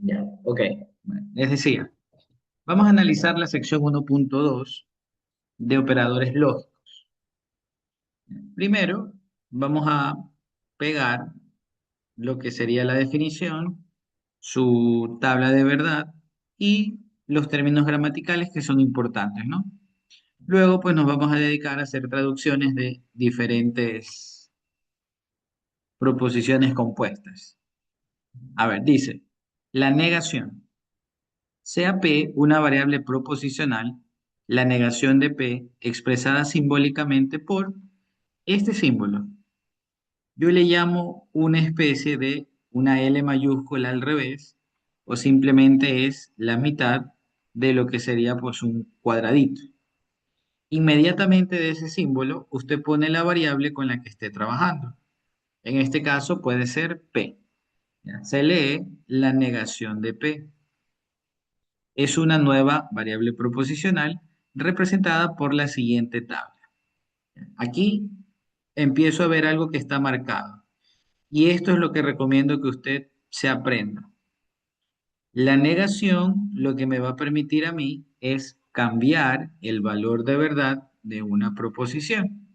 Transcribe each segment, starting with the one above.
Ya, ok. Bueno, les decía, vamos a analizar la sección 1.2 de operadores lógicos. Primero, vamos a pegar lo que sería la definición, su tabla de verdad y los términos gramaticales que son importantes, ¿no? Luego, pues nos vamos a dedicar a hacer traducciones de diferentes proposiciones compuestas. A ver, dice, la negación. Sea P una variable proposicional, la negación de P expresada simbólicamente por este símbolo. Yo le llamo una especie de una L mayúscula al revés, o simplemente es la mitad de lo que sería pues un cuadradito. Inmediatamente de ese símbolo, usted pone la variable con la que esté trabajando. En este caso puede ser P. ¿Ya? Se lee la negación de P. Es una nueva variable proposicional representada por la siguiente tabla. Aquí empiezo a ver algo que está marcado. Y esto es lo que recomiendo que usted se aprenda. La negación lo que me va a permitir a mí es cambiar el valor de verdad de una proposición.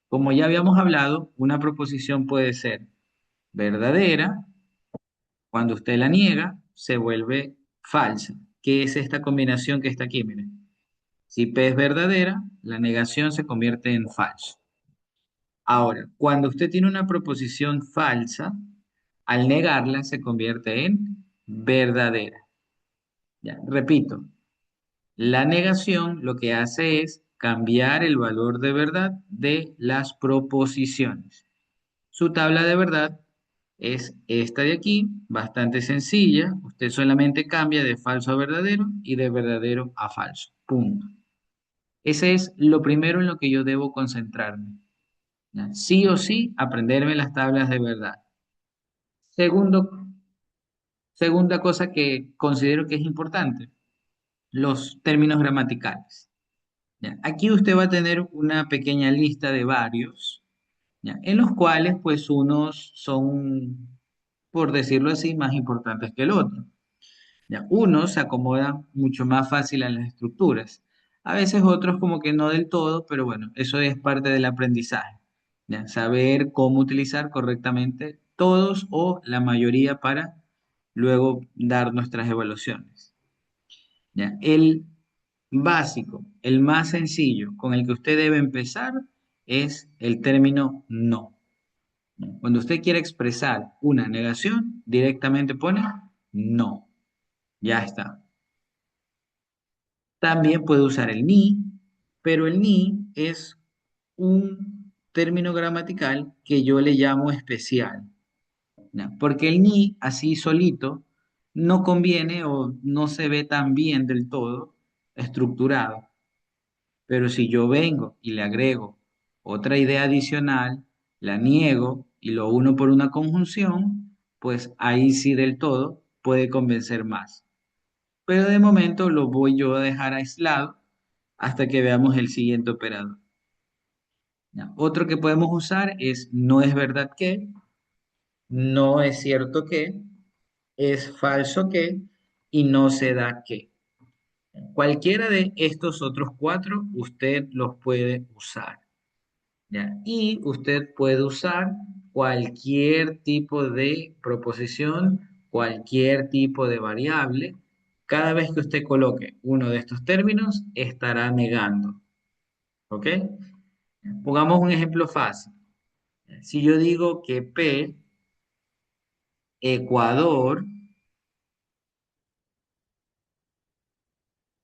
Como ya habíamos hablado, una proposición puede ser verdadera, cuando usted la niega, se vuelve falsa. ¿Qué es esta combinación que está aquí? Miren. Si P es verdadera, la negación se convierte en falso. Ahora, cuando usted tiene una proposición falsa, al negarla se convierte en verdadera. Ya, repito, la negación lo que hace es cambiar el valor de verdad de las proposiciones. Su tabla de verdad es esta de aquí, bastante sencilla. Usted solamente cambia de falso a verdadero y de verdadero a falso. Punto. Ese es lo primero en lo que yo debo concentrarme. ¿Ya? Sí o sí, aprenderme las tablas de verdad. Segundo, segunda cosa que considero que es importante, los términos gramaticales. ¿Ya? Aquí usted va a tener una pequeña lista de varios, ¿ya? En los cuales pues unos son, por decirlo así, más importantes que el otro. ¿Ya? Unos se acomodan mucho más fácil a las estructuras. A veces otros como que no del todo, pero bueno, eso es parte del aprendizaje. ¿Ya? Saber cómo utilizar correctamente todos o la mayoría para luego dar nuestras evaluaciones. ¿Ya? El básico, el más sencillo con el que usted debe empezar es el término no. Cuando usted quiere expresar una negación, directamente pone no. Ya está. También puede usar el ni, pero el ni es un término gramatical que yo le llamo especial, ¿ya? Porque el ni así solito no conviene o no se ve tan bien del todo estructurado. Pero si yo vengo y le agrego otra idea adicional, la niego y lo uno por una conjunción, pues ahí sí del todo puede convencer más. Pero de momento lo voy yo a dejar aislado hasta que veamos el siguiente operador. ¿Ya? Otro que podemos usar es no es verdad que, no es cierto que, es falso que y no se da que. Cualquiera de estos otros cuatro usted los puede usar. ¿Ya? Y usted puede usar cualquier tipo de proposición, cualquier tipo de variable. Cada vez que usted coloque uno de estos términos, estará negando. ¿Ok? Pongamos un ejemplo fácil. Si yo digo que P, Ecuador,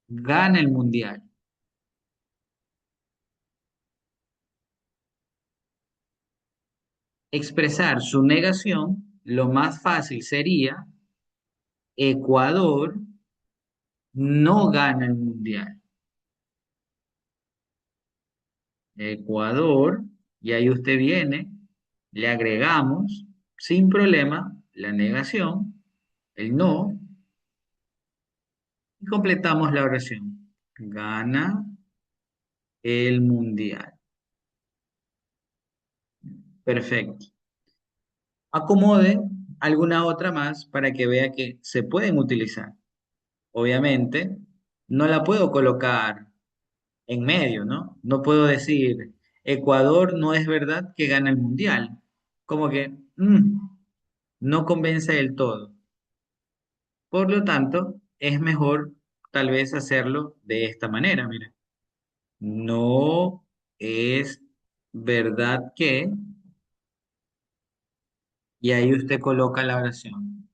gana el mundial. Expresar su negación, lo más fácil sería Ecuador no gana el mundial. Ecuador, y ahí usted viene, le agregamos sin problema la negación, el no, y completamos la oración. Gana el mundial. Perfecto. Acomode alguna otra más para que vea que se pueden utilizar. Obviamente, no la puedo colocar en medio, ¿no? No puedo decir, Ecuador no es verdad que gana el mundial. Como que no convence del todo. Por lo tanto, es mejor tal vez hacerlo de esta manera, mira. No es verdad que, y ahí usted coloca la oración.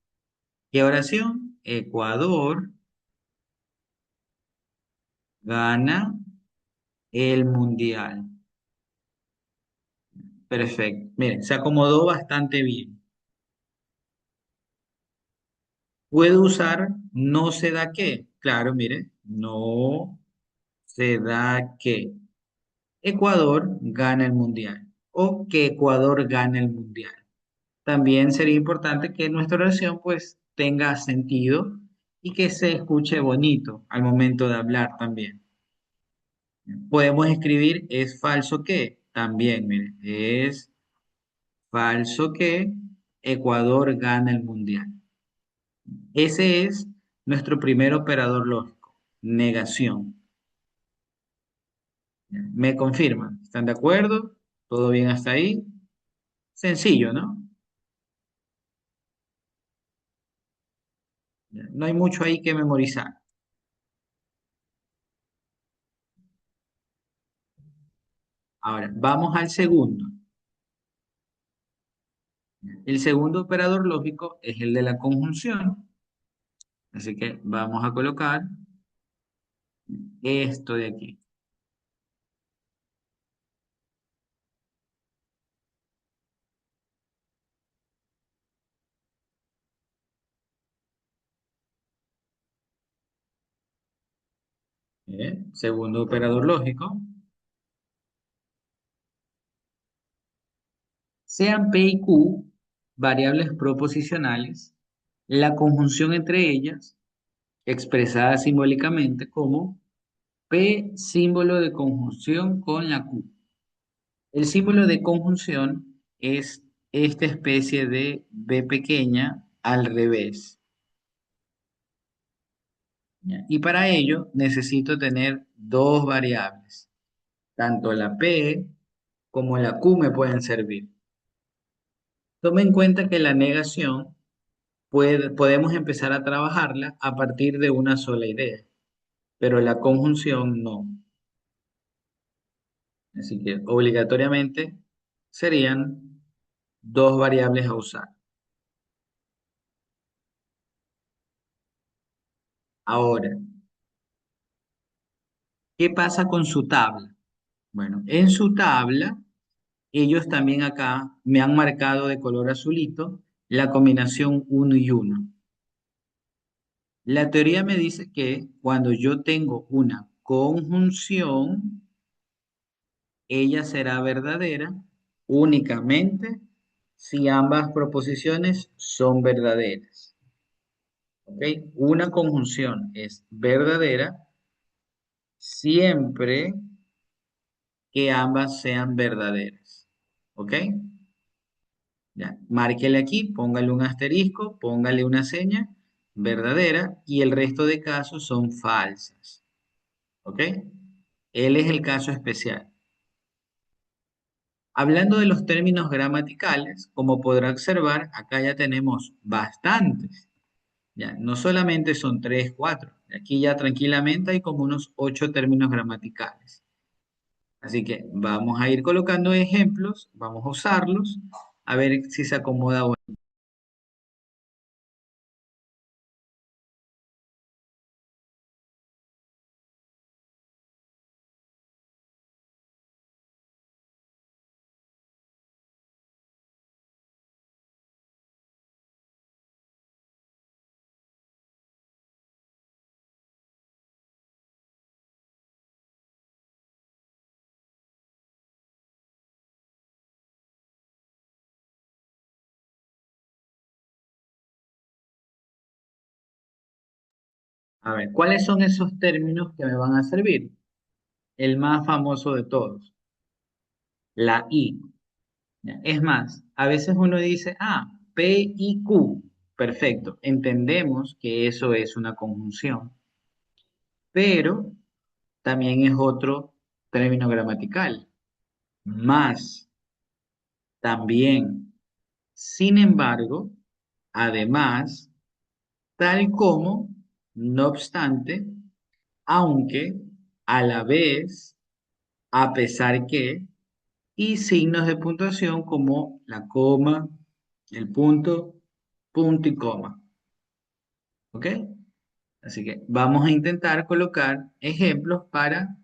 ¿Qué oración? Ecuador gana el mundial. Perfecto. Mire, se acomodó bastante bien. Puedo usar no se da qué. Claro, mire, no se da que Ecuador gana el mundial o que Ecuador gane el mundial. También sería importante que nuestra oración pues tenga sentido y que se escuche bonito al momento de hablar también. Podemos escribir es falso que también, mire, es falso que Ecuador gana el mundial. Ese es nuestro primer operador lógico, negación. ¿Me confirman? ¿Están de acuerdo? ¿Todo bien hasta ahí? Sencillo, ¿no? No hay mucho ahí que memorizar. Ahora, vamos al segundo. El segundo operador lógico es el de la conjunción. Así que vamos a colocar esto de aquí. Segundo operador lógico. Sean P y Q variables proposicionales, la conjunción entre ellas, expresada simbólicamente como P símbolo de conjunción con la Q. El símbolo de conjunción es esta especie de B pequeña al revés. ¿Ya? Y para ello necesito tener dos variables. Tanto la P como la Q me pueden servir. Tome en cuenta que la negación podemos empezar a trabajarla a partir de una sola idea, pero la conjunción no. Así que obligatoriamente serían dos variables a usar. Ahora, ¿qué pasa con su tabla? Bueno, en su tabla, ellos también acá me han marcado de color azulito la combinación uno y uno. La teoría me dice que cuando yo tengo una conjunción, ella será verdadera únicamente si ambas proposiciones son verdaderas. ¿Ok? Una conjunción es verdadera siempre que ambas sean verdaderas. ¿Ok? Ya, márquele aquí, póngale un asterisco, póngale una seña verdadera y el resto de casos son falsas. ¿Ok? Él es el caso especial. Hablando de los términos gramaticales, como podrá observar, acá ya tenemos bastantes. Ya, no solamente son tres, cuatro. Aquí ya tranquilamente hay como unos 8 términos gramaticales. Así que vamos a ir colocando ejemplos, vamos a usarlos, a ver si se acomoda. A ver, ¿cuáles son esos términos que me van a servir? El más famoso de todos, la I. Ya, es más, a veces uno dice, ah, P y Q. Perfecto. Entendemos que eso es una conjunción, pero también es otro término gramatical. Más, también. Sin embargo, además, tal como, no obstante, aunque, a la vez, a pesar que, y signos de puntuación como la coma, el punto, punto y coma. ¿Ok? Así que vamos a intentar colocar ejemplos para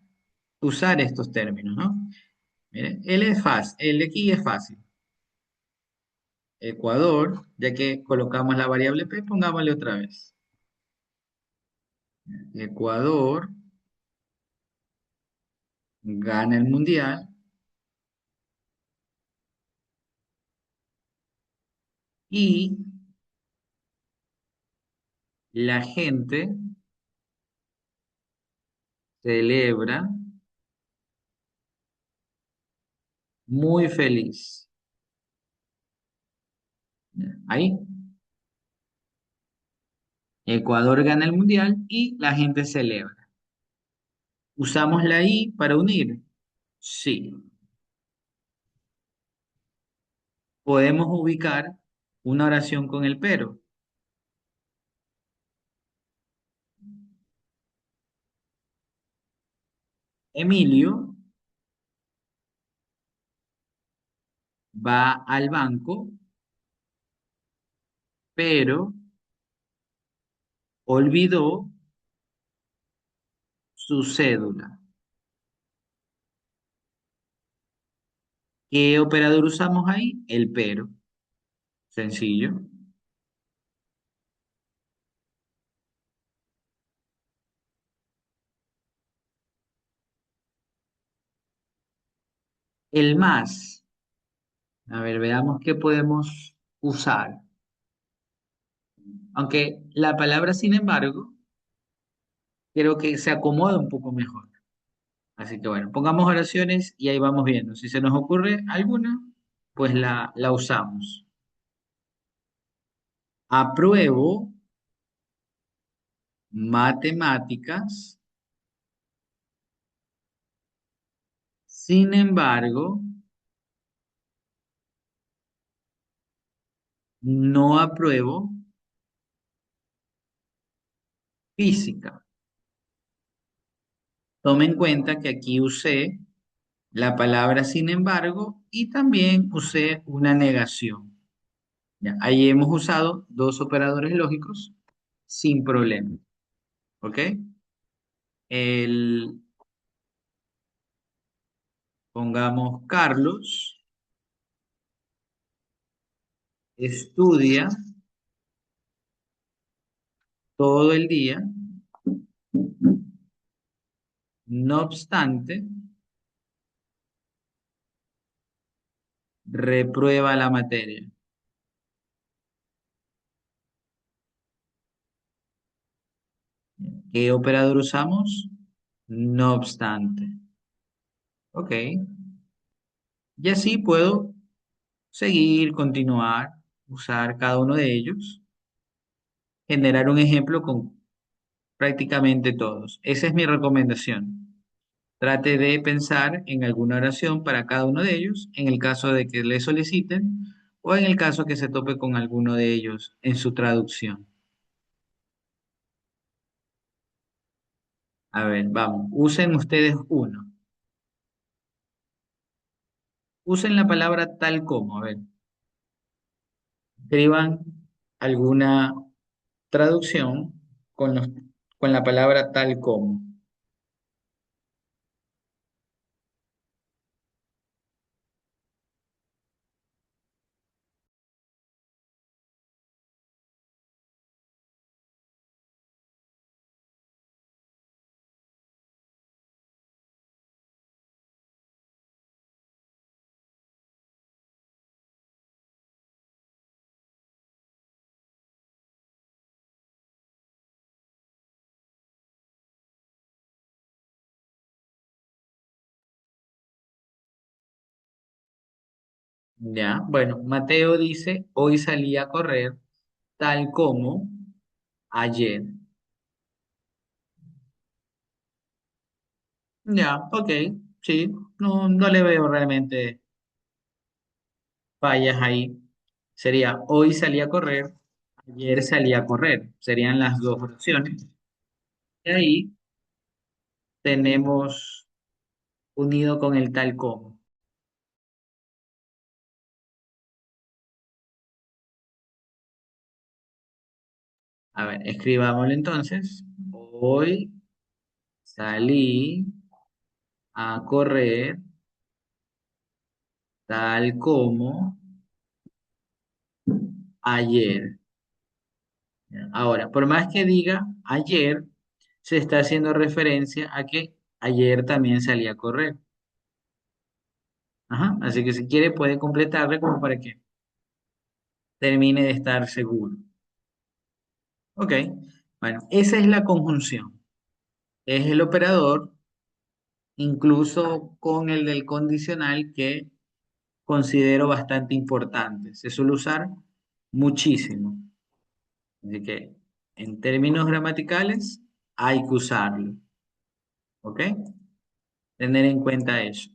usar estos términos, ¿no? Miren, él es fácil, el de aquí es fácil. Ecuador, ya que colocamos la variable P, pongámosle otra vez. Ecuador gana el mundial y la gente celebra muy feliz. Ahí, Ecuador gana el mundial y la gente celebra. ¿Usamos la I para unir? Sí. Podemos ubicar una oración con el pero. Emilio va al banco, pero olvidó su cédula. ¿Qué operador usamos ahí? El pero. Sencillo. El más. A ver, veamos qué podemos usar. Aunque la palabra, sin embargo, creo que se acomoda un poco mejor. Así que bueno, pongamos oraciones y ahí vamos viendo. Si se nos ocurre alguna, pues la usamos. Apruebo matemáticas, sin embargo, no apruebo física. Tome en cuenta que aquí usé la palabra sin embargo y también usé una negación. Ya, ahí hemos usado dos operadores lógicos sin problema. ¿Ok? El, pongamos Carlos estudia todo el día, no obstante, reprueba la materia. ¿Qué operador usamos? No obstante. Ok. Y así puedo seguir, continuar, usar cada uno de ellos, generar un ejemplo con prácticamente todos. Esa es mi recomendación. Trate de pensar en alguna oración para cada uno de ellos, en el caso de que le soliciten o en el caso que se tope con alguno de ellos en su traducción. A ver, vamos, usen ustedes uno. Usen la palabra tal como, a ver, escriban alguna traducción con con la palabra tal como. Ya, bueno, Mateo dice, hoy salí a correr tal como ayer. Ya, ok, sí, no, no le veo realmente fallas ahí. Sería, hoy salí a correr, ayer salí a correr. Serían las dos opciones. Y ahí tenemos unido con el tal como. A ver, escribámoslo entonces. Hoy salí a correr tal como ayer. Ahora, por más que diga ayer, se está haciendo referencia a que ayer también salí a correr. Ajá, así que si quiere puede completarle como para que termine de estar seguro. Ok, bueno, esa es la conjunción. Es el operador, incluso con el del condicional, que considero bastante importante. Se suele usar muchísimo. Así que en términos gramaticales hay que usarlo. ¿Ok? Tener en cuenta eso.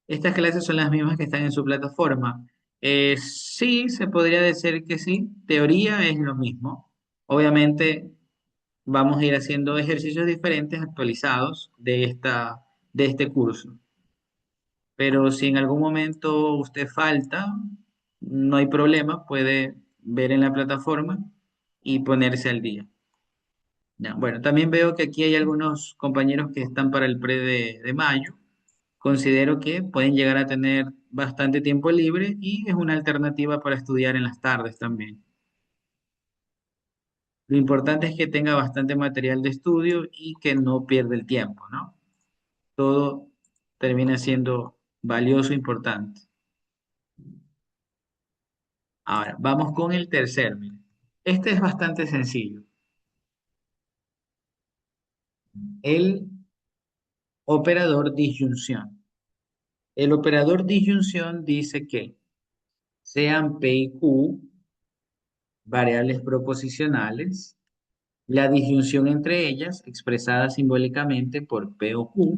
Estas clases son las mismas que están en su plataforma. Sí, se podría decir que sí. Teoría es lo mismo. Obviamente vamos a ir haciendo ejercicios diferentes actualizados de este curso. Pero si en algún momento usted falta, no hay problema, puede ver en la plataforma y ponerse al día. Ya, bueno, también veo que aquí hay algunos compañeros que están para el pre de mayo. Considero que pueden llegar a tener bastante tiempo libre y es una alternativa para estudiar en las tardes también. Lo importante es que tenga bastante material de estudio y que no pierda el tiempo, ¿no? Todo termina siendo valioso e importante. Ahora, vamos con el tercer. Mire. Este es bastante sencillo. El operador disyunción. El operador disyunción dice que sean P y Q variables proposicionales, la disyunción entre ellas, expresada simbólicamente por P o Q,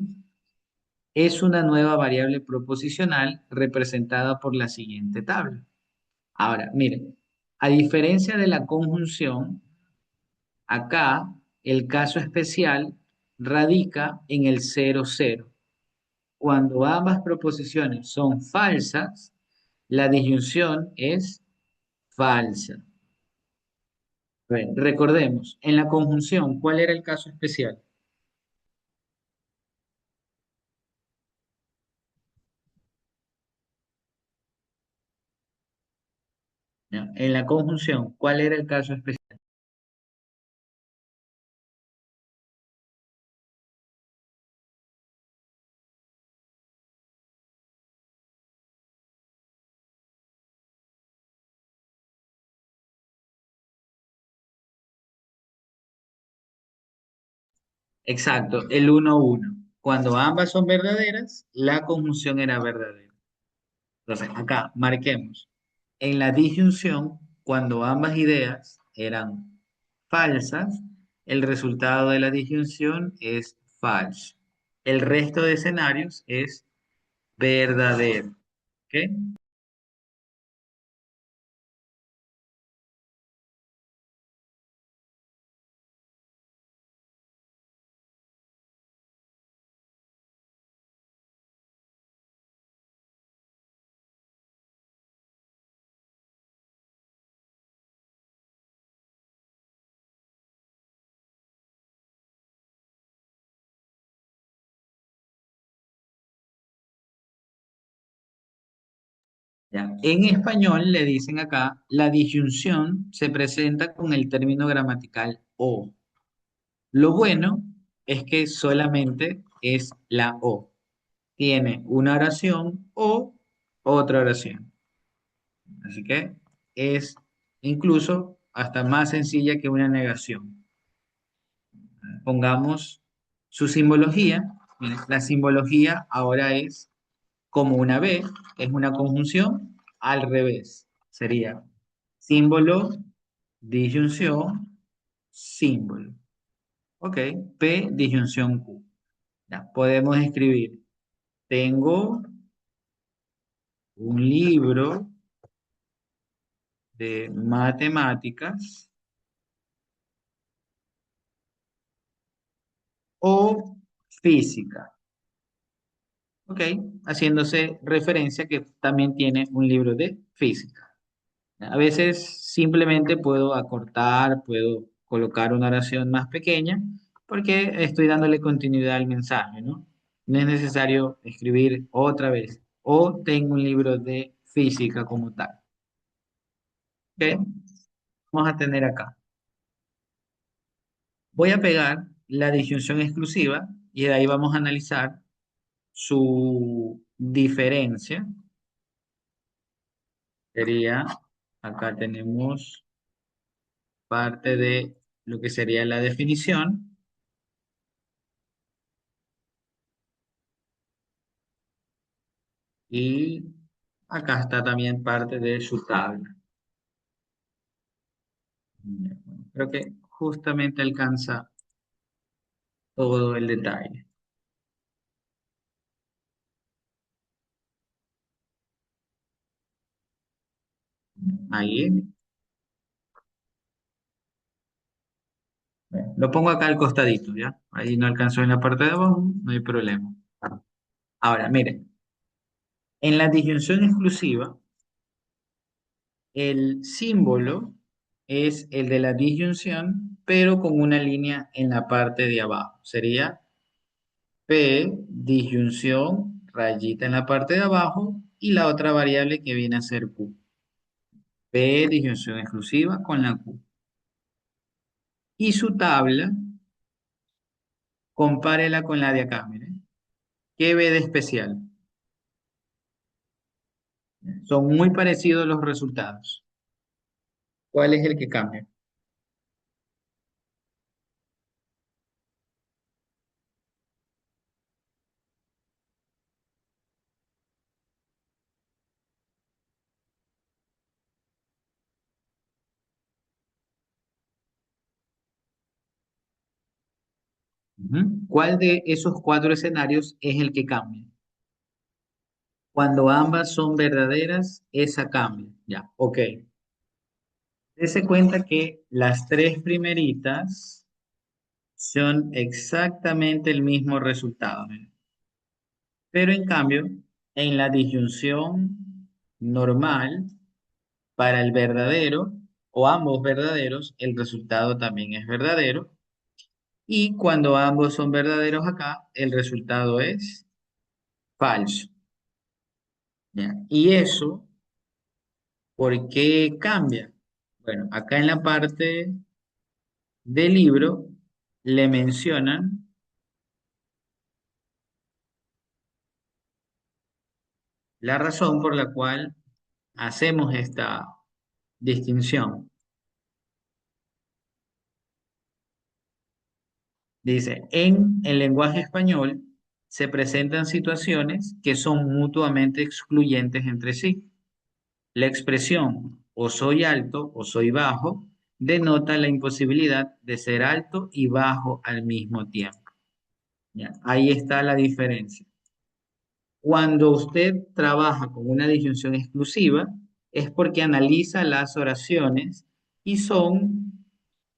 es una nueva variable proposicional representada por la siguiente tabla. Ahora, miren, a diferencia de la conjunción, acá el caso especial radica en el 0, 0. Cuando ambas proposiciones son falsas, la disyunción es falsa. A ver, recordemos, en la conjunción, ¿cuál era el caso especial? ¿Ya? En la conjunción, ¿cuál era el caso especial? Exacto, el 1, 1. Cuando ambas son verdaderas, la conjunción era verdadera. Entonces, acá marquemos. En la disyunción, cuando ambas ideas eran falsas, el resultado de la disyunción es falso. El resto de escenarios es verdadero. ¿Ok? Ya. En español le dicen acá, la disyunción se presenta con el término gramatical o. Lo bueno es que solamente es la o. Tiene una oración o otra oración. Así que es incluso hasta más sencilla que una negación. Pongamos su simbología. Miren, la simbología ahora es como una B, es una conjunción. al revés. Sería símbolo, disyunción, símbolo. Ok, P, disyunción Q. Ya, podemos escribir, tengo un libro de matemáticas o física. Ok, haciéndose referencia que también tiene un libro de física. A veces simplemente puedo acortar, puedo colocar una oración más pequeña porque estoy dándole continuidad al mensaje, ¿no? No es necesario escribir otra vez. O tengo un libro de física como tal. ¿Ok? Vamos a tener acá. Voy a pegar la disyunción exclusiva y de ahí vamos a analizar su diferencia. Sería, acá tenemos parte de lo que sería la definición. Y acá está también parte de su tabla. Creo que justamente alcanza todo el detalle. Ahí. Lo pongo acá al costadito, ¿ya? Ahí no alcanzó en la parte de abajo, no hay problema. Ahora, miren, en la disyunción exclusiva, el símbolo es el de la disyunción, pero con una línea en la parte de abajo. Sería P, disyunción, rayita en la parte de abajo, y la otra variable que viene a ser Q. P, disyunción exclusiva con la Q. Y su tabla, compárela con la de acá, miren. ¿Qué ve de especial? Son muy parecidos los resultados. ¿Cuál es el que cambia? Ujú. ¿Cuál de esos cuatro escenarios es el que cambia? Cuando ambas son verdaderas, esa cambia. Ya, ok. Dese cuenta que las tres primeritas son exactamente el mismo resultado, miren. Pero en cambio, en la disyunción normal, para el verdadero o ambos verdaderos, el resultado también es verdadero. Y cuando ambos son verdaderos acá, el resultado es falso. ¿Ya? Y eso, ¿por qué cambia? Bueno, acá en la parte del libro le mencionan la razón por la cual hacemos esta distinción. Dice, en el lenguaje español se presentan situaciones que son mutuamente excluyentes entre sí. La expresión o soy alto o soy bajo denota la imposibilidad de ser alto y bajo al mismo tiempo. ¿Ya? Ahí está la diferencia. Cuando usted trabaja con una disyunción exclusiva, es porque analiza las oraciones y son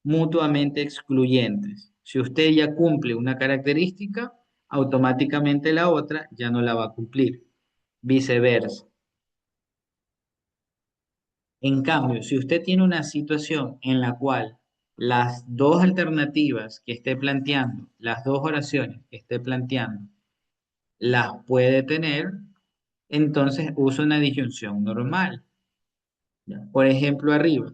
mutuamente excluyentes. Si usted ya cumple una característica, automáticamente la otra ya no la va a cumplir. Viceversa. En cambio, si usted tiene una situación en la cual las dos alternativas que esté planteando, las dos oraciones que esté planteando, las puede tener, entonces usa una disyunción normal. ¿Ya? Por ejemplo, arriba,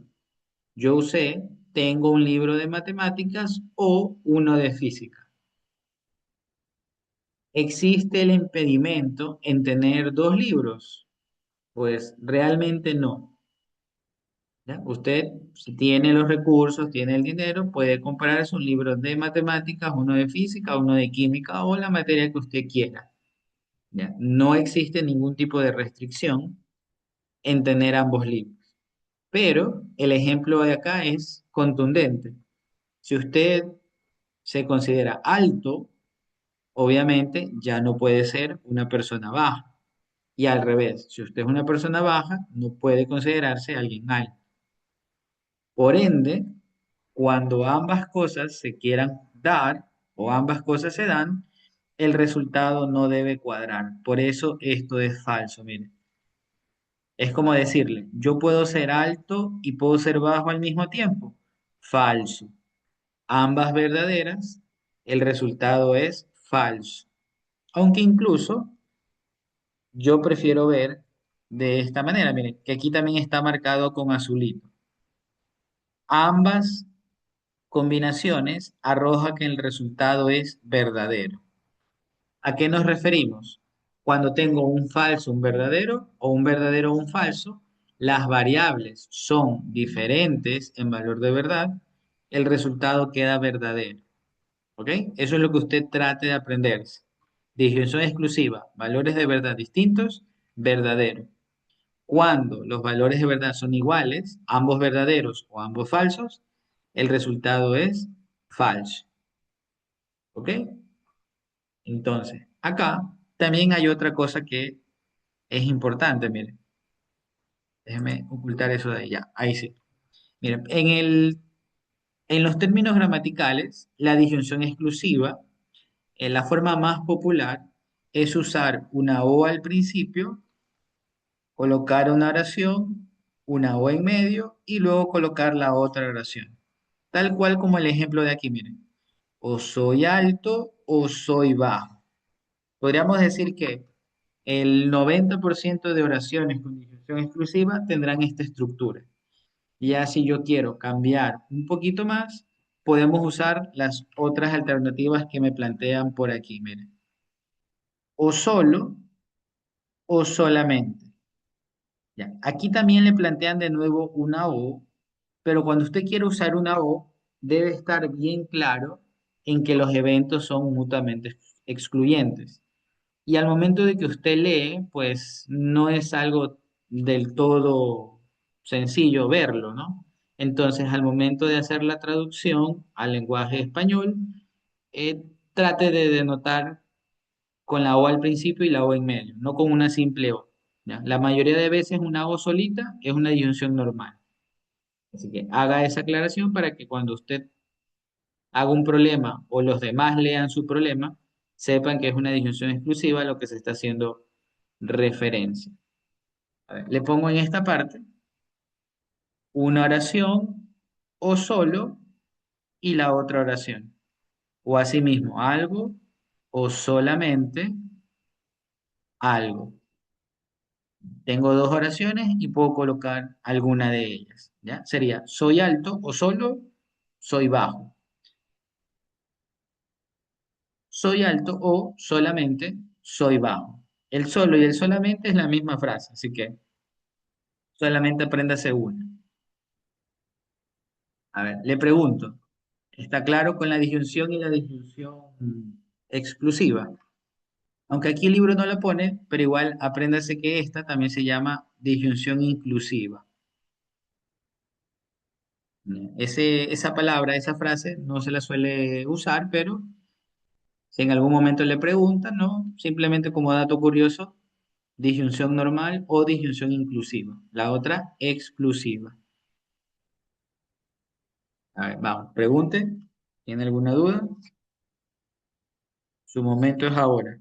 yo usé, tengo un libro de matemáticas o uno de física. ¿Existe el impedimento en tener dos libros? Pues realmente no. ¿Ya? Usted, si tiene los recursos, tiene el dinero, puede comprarse un libro de matemáticas, uno de física, uno de química o la materia que usted quiera. ¿Ya? No existe ningún tipo de restricción. en tener ambos libros. Pero el ejemplo de acá es contundente. Si usted se considera alto, obviamente ya no puede ser una persona baja. Y al revés, si usted es una persona baja, no puede considerarse alguien alto. Por ende, cuando ambas cosas se quieran dar o ambas cosas se dan, el resultado no debe cuadrar. Por eso esto es falso, mire. Es como decirle, yo puedo ser alto y puedo ser bajo al mismo tiempo. Falso. Ambas verdaderas, el resultado es falso. Aunque incluso yo prefiero ver de esta manera, miren, que aquí también está marcado con azulito. Ambas combinaciones arroja que el resultado es verdadero. ¿A qué nos referimos? Cuando tengo un falso, un verdadero o un verdadero, un falso, las variables son diferentes en valor de verdad, el resultado queda verdadero. ¿Ok? Eso es lo que usted trate de aprenderse. Disyunción exclusiva, valores de verdad distintos, verdadero. Cuando los valores de verdad son iguales, ambos verdaderos o ambos falsos, el resultado es falso. ¿Ok? Entonces, acá también hay otra cosa que es importante, miren. Déjeme ocultar eso de ahí, ya. Ahí sí. Miren, en los términos gramaticales, la disyunción exclusiva, en la forma más popular, es usar una o al principio, colocar una oración, una o en medio y luego colocar la otra oración. Tal cual como el ejemplo de aquí, miren. O soy alto o soy bajo. Podríamos decir que el 90% de oraciones con disyunción exclusiva tendrán esta estructura. Ya si yo quiero cambiar un poquito más, podemos usar las otras alternativas que me plantean por aquí, miren. O solo o solamente. Ya. Aquí también le plantean de nuevo una O, pero cuando usted quiere usar una O, debe estar bien claro en que los eventos son mutuamente excluyentes. Y al momento de que usted lee, pues no es algo del todo sencillo verlo, ¿no? Entonces, al momento de hacer la traducción al lenguaje español, eh, trate de denotar con la O al principio y la O en medio, no con una simple O. ¿Ya? La mayoría de veces una O solita es una disyunción normal. Así que haga esa aclaración para que cuando usted haga un problema o los demás lean su problema, sepan que es una disyunción exclusiva a lo que se está haciendo referencia. A ver, le pongo en esta parte una oración o solo y la otra oración. O asimismo algo o solamente algo. Tengo dos oraciones y puedo colocar alguna de ellas. ¿Ya? Sería soy alto o solo soy bajo. Soy alto o solamente soy bajo. El solo y el solamente es la misma frase, así que solamente apréndase una. A ver, le pregunto, ¿está claro con la disyunción y la disyunción exclusiva? Aunque aquí el libro no la pone, pero igual apréndase que esta también se llama disyunción inclusiva. Esa palabra, esa frase no se la suele usar, pero si en algún momento le preguntan, ¿no? Simplemente como dato curioso, disyunción normal o disyunción inclusiva. La otra, exclusiva. A ver, vamos, pregunte. ¿Tiene alguna duda? Su momento es ahora.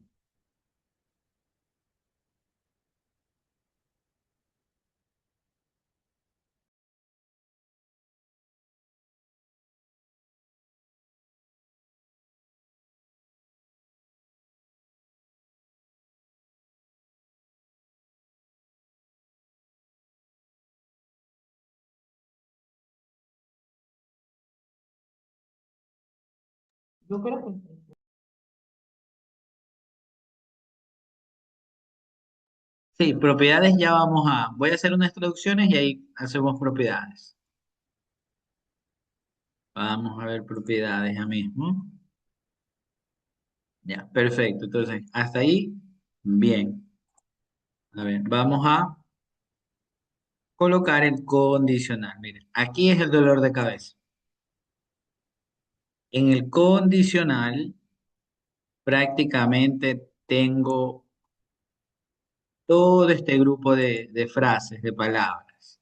Yo creo que sí, propiedades ya voy a hacer unas traducciones y ahí hacemos propiedades. Vamos a ver propiedades ya mismo. Ya, perfecto. Entonces, hasta ahí, bien. A ver, vamos a colocar el condicional. Miren, aquí es el dolor de cabeza. En el condicional prácticamente tengo todo este grupo de frases, de palabras.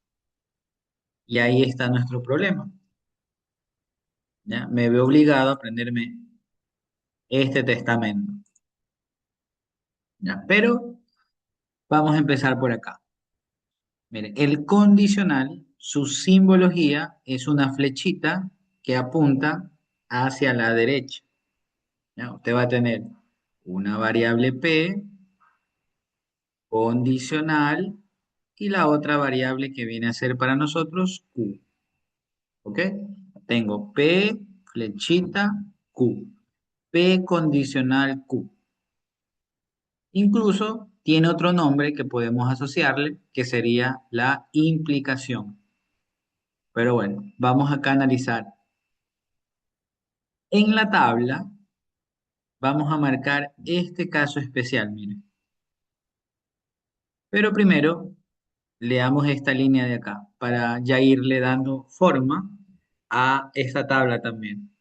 Y ahí está nuestro problema. ¿Ya? Me veo obligado a aprenderme este testamento. ¿Ya? Pero vamos a empezar por acá. Mire, el condicional, su simbología es una flechita que apunta hacia la derecha. ¿Ya? Usted va a tener una variable P condicional y la otra variable que viene a ser para nosotros Q. ¿Ok? Tengo P flechita Q. P condicional Q. Incluso tiene otro nombre que podemos asociarle, que sería la implicación. Pero bueno, vamos acá a analizar. En la tabla vamos a marcar este caso especial, miren. Pero primero leamos esta línea de acá para ya irle dando forma a esta tabla también.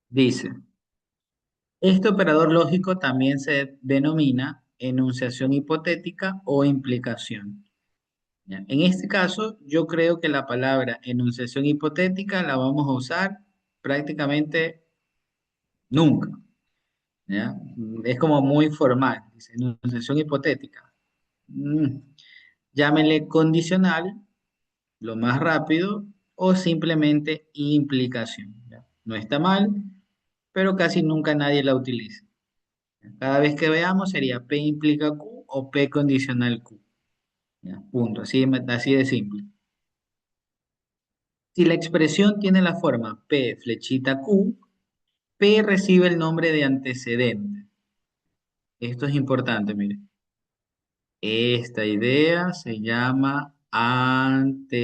Dice, este operador lógico también se denomina enunciación hipotética o implicación. ¿Ya? En este caso, yo creo que la palabra enunciación hipotética la vamos a usar prácticamente nunca. ¿Ya? Es como muy formal, dice enunciación hipotética. Mm, Llámenle condicional, lo más rápido, o simplemente implicación. ¿Ya? No está mal, pero casi nunca nadie la utiliza. Cada vez que veamos sería P implica Q o P condicional Q. ¿Ya? Punto, así de simple. Si la expresión tiene la forma P flechita Q, P recibe el nombre de antecedente. Esto es importante, mire. Esta idea se llama antecedente.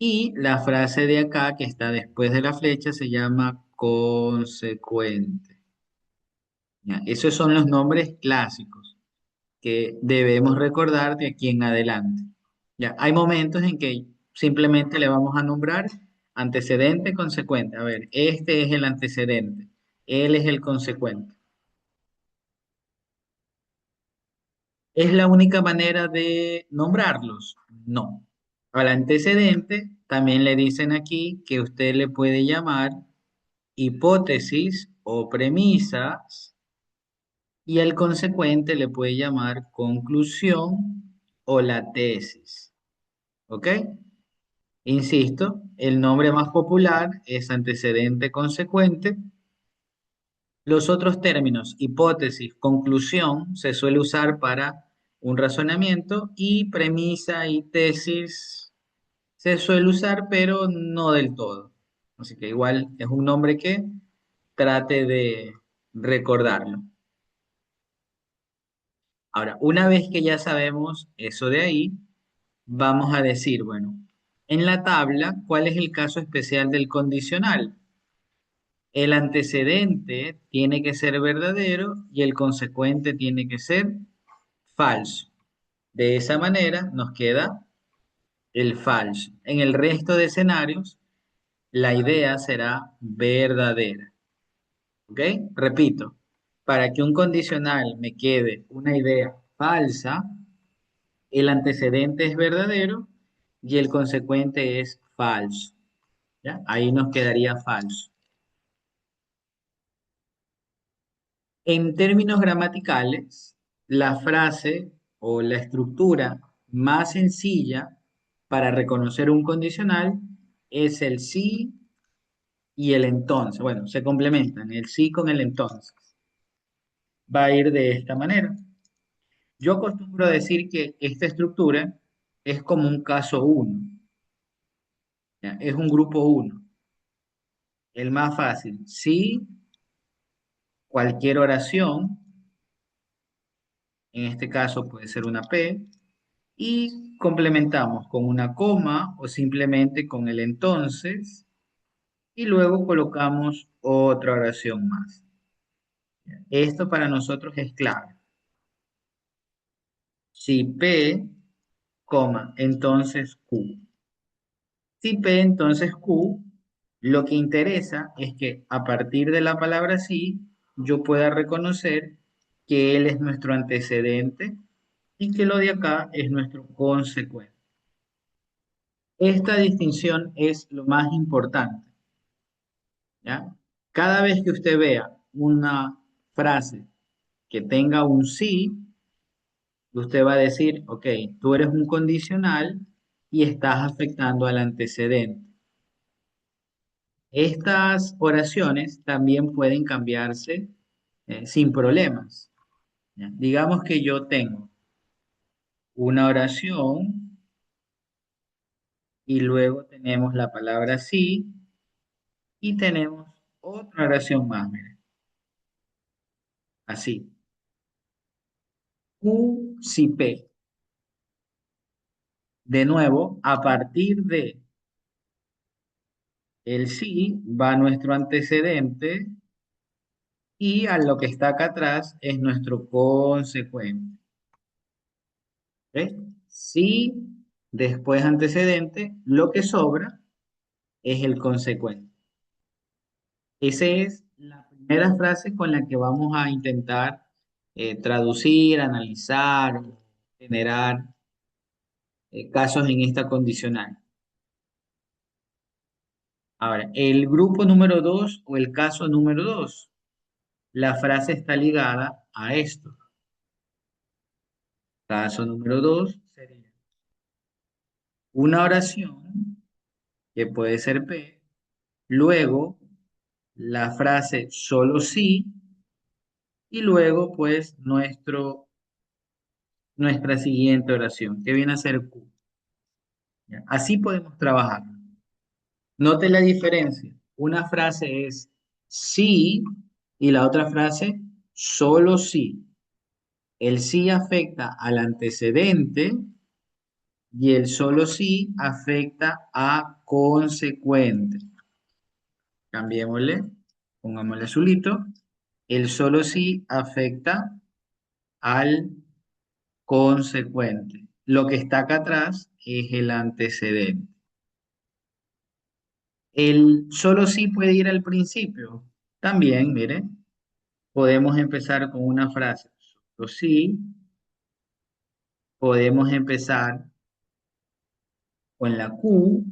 Y la frase de acá, que está después de la flecha, se llama consecuente. ¿Ya? Esos son los nombres clásicos que debemos recordar de aquí en adelante. Ya, hay momentos en que simplemente le vamos a nombrar antecedente, consecuente. A ver, este es el antecedente, él es el consecuente. ¿Es la única manera de nombrarlos? No. Al antecedente también le dicen aquí que usted le puede llamar hipótesis o premisas y al consecuente le puede llamar conclusión o la tesis. ¿Ok? Insisto, el nombre más popular es antecedente consecuente. Los otros términos, hipótesis, conclusión, se suele usar para un razonamiento y premisa y tesis se suele usar, pero no del todo. Así que igual es un nombre que trate de recordarlo. Ahora, una vez que ya sabemos eso de ahí, vamos a decir, bueno, en la tabla, ¿cuál es el caso especial del condicional? El antecedente tiene que ser verdadero y el consecuente tiene que ser falso. De esa manera nos queda el falso. En el resto de escenarios, la idea será verdadera. ¿Ok? Repito, para que un condicional me quede una idea falsa, el antecedente es verdadero y el consecuente es falso. ¿Ya? Ahí nos quedaría falso. En términos gramaticales, la frase o la estructura más sencilla para reconocer un condicional es el sí y el entonces. Bueno, se complementan el sí con el entonces. Va a ir de esta manera. Yo acostumbro a decir que esta estructura es como un caso uno, ¿ya? Es un grupo uno. El más fácil, sí, cualquier oración, en este caso puede ser una P, y complementamos con una coma o simplemente con el entonces y luego colocamos otra oración más. Esto para nosotros es clave. Si P, coma, entonces Q. Si P, entonces Q, lo que interesa es que a partir de la palabra sí, yo pueda reconocer que él es nuestro antecedente y que lo de acá es nuestro consecuente. Esta distinción es lo más importante, ¿ya? Cada vez que usted vea una frase que tenga un sí, usted va a decir, ok, tú eres un condicional y estás afectando al antecedente. Estas oraciones también pueden cambiarse sin problemas, ¿ya? Digamos que yo tengo una oración y luego tenemos la palabra sí y tenemos otra oración más, miren, así. Q si P. De nuevo, a partir de el sí va nuestro antecedente y a lo que está acá atrás es nuestro consecuente. ¿Ves? Si después antecedente, lo que sobra es el consecuente. Esa es la primera frase con la que vamos a intentar traducir, analizar, generar casos en esta condicional. Ahora, el grupo número 2 o el caso número 2, la frase está ligada a esto. Caso número 2 sería una oración que puede ser P, luego la frase solo sí y luego pues nuestra siguiente oración, que viene a ser Q. ¿Ya? Así podemos trabajar. Note la diferencia. Una frase es sí y la otra frase solo sí. El sí afecta al antecedente y el solo sí afecta a consecuente. Cambiémosle, pongámosle azulito. El solo sí afecta al consecuente. Lo que está acá atrás es el antecedente. El solo sí puede ir al principio. También, miren, podemos empezar con una frase. Solo sí, podemos empezar con la Q.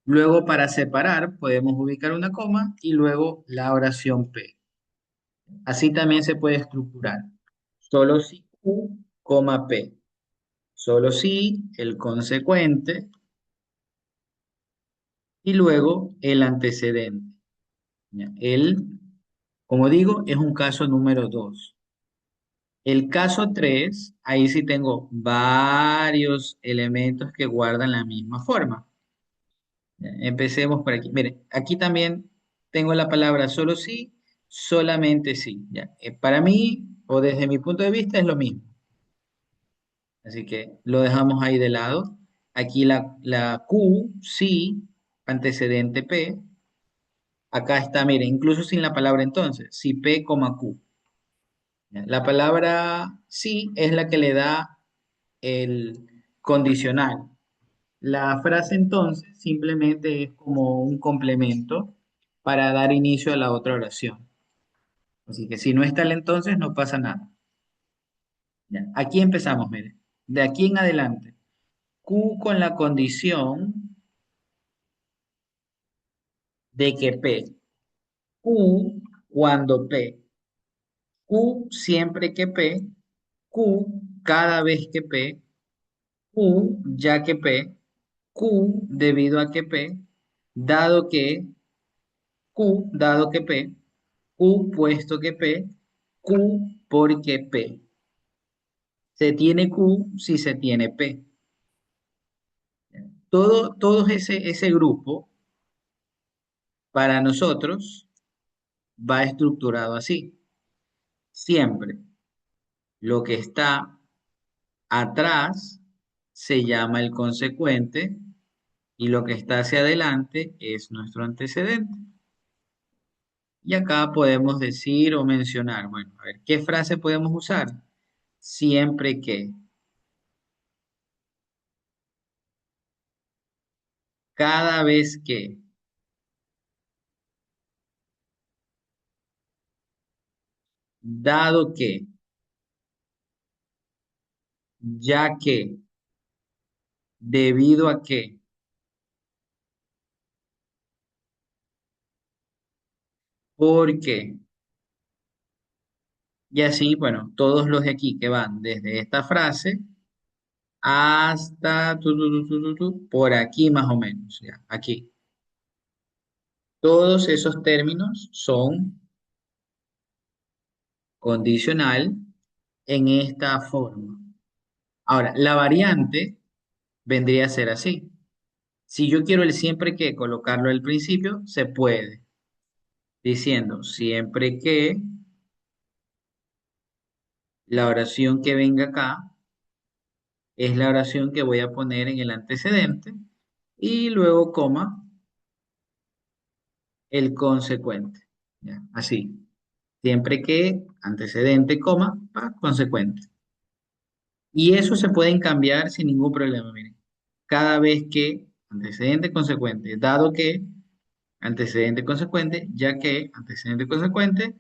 Luego, para separar, podemos ubicar una coma y luego la oración P. Así también se puede estructurar. Solo si Q, coma P. Solo si el consecuente y luego el antecedente. ¿Ya? Como digo, es un caso número 2. El caso 3, ahí sí tengo varios elementos que guardan la misma forma. ¿Ya? Empecemos por aquí. Miren, aquí también tengo la palabra solo sí, solamente sí. ¿Ya? Para mí, o desde mi punto de vista, es lo mismo. Así que lo dejamos ahí de lado. Aquí la Q, sí, antecedente P. Acá está, miren, incluso sin la palabra entonces, si P, Q. ¿Ya? La palabra sí es la que le da el condicional. La frase entonces simplemente es como un complemento para dar inicio a la otra oración. Así que si no está el entonces, no pasa nada. Ya, aquí empezamos, miren. De aquí en adelante, Q con la condición de que P. Q cuando P. Q siempre que P. Q cada vez que P. Q ya que P. Q debido a que P. Dado que Q dado que P. Q puesto que P. Q porque P. Se tiene Q si se tiene P. Todo ese grupo para nosotros va estructurado así. Siempre lo que está atrás se llama el consecuente y lo que está hacia adelante es nuestro antecedente. Y acá podemos decir o mencionar, bueno, a ver, ¿qué frase podemos usar? Siempre que. cada vez que, dado que, ya que, debido a que, porque, y así, bueno, todos los de aquí que van desde esta frase hasta por aquí más o menos, ya, aquí. Todos esos términos son condicional en esta forma. Ahora, la variante vendría a ser así. Si yo quiero el siempre que colocarlo al principio, se puede, diciendo siempre que la oración que venga acá es la oración que voy a poner en el antecedente y luego coma el consecuente. ¿Ya? Así. Siempre que antecedente, coma, consecuente. Y eso se pueden cambiar sin ningún problema, miren. Cada vez que antecedente, consecuente, dado que antecedente, consecuente, ya que antecedente, consecuente,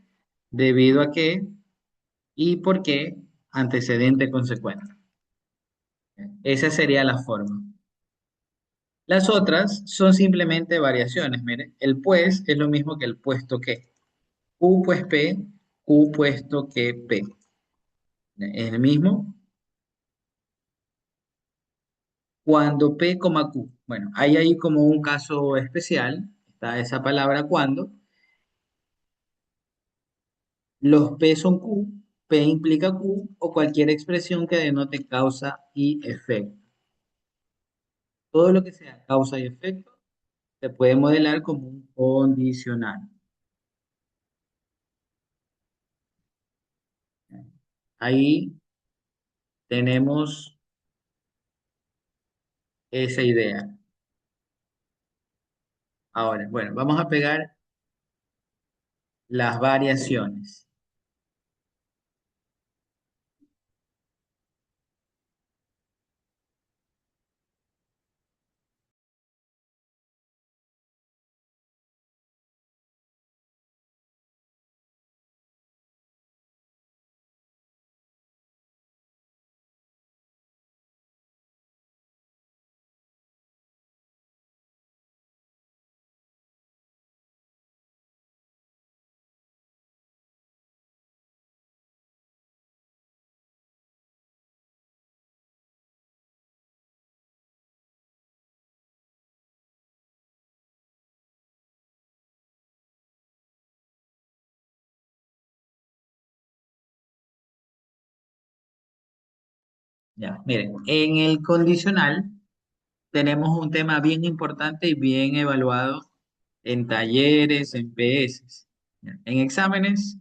debido a que y por qué antecedente, consecuente. Esa sería la forma. Las otras son simplemente variaciones, miren. El pues es lo mismo que el puesto que. Q pues P, Q puesto que P. Es el mismo cuando P, Q. Bueno, hay ahí como un caso especial, está esa palabra cuando. Los P son Q, P implica Q o cualquier expresión que denote causa y efecto. Todo lo que sea causa y efecto se puede modelar como un condicional. Ahí tenemos esa idea. Ahora, bueno, vamos a pegar las variaciones. Ya, miren, en el condicional tenemos un tema bien importante y bien evaluado en talleres, en PS. Ya, en exámenes,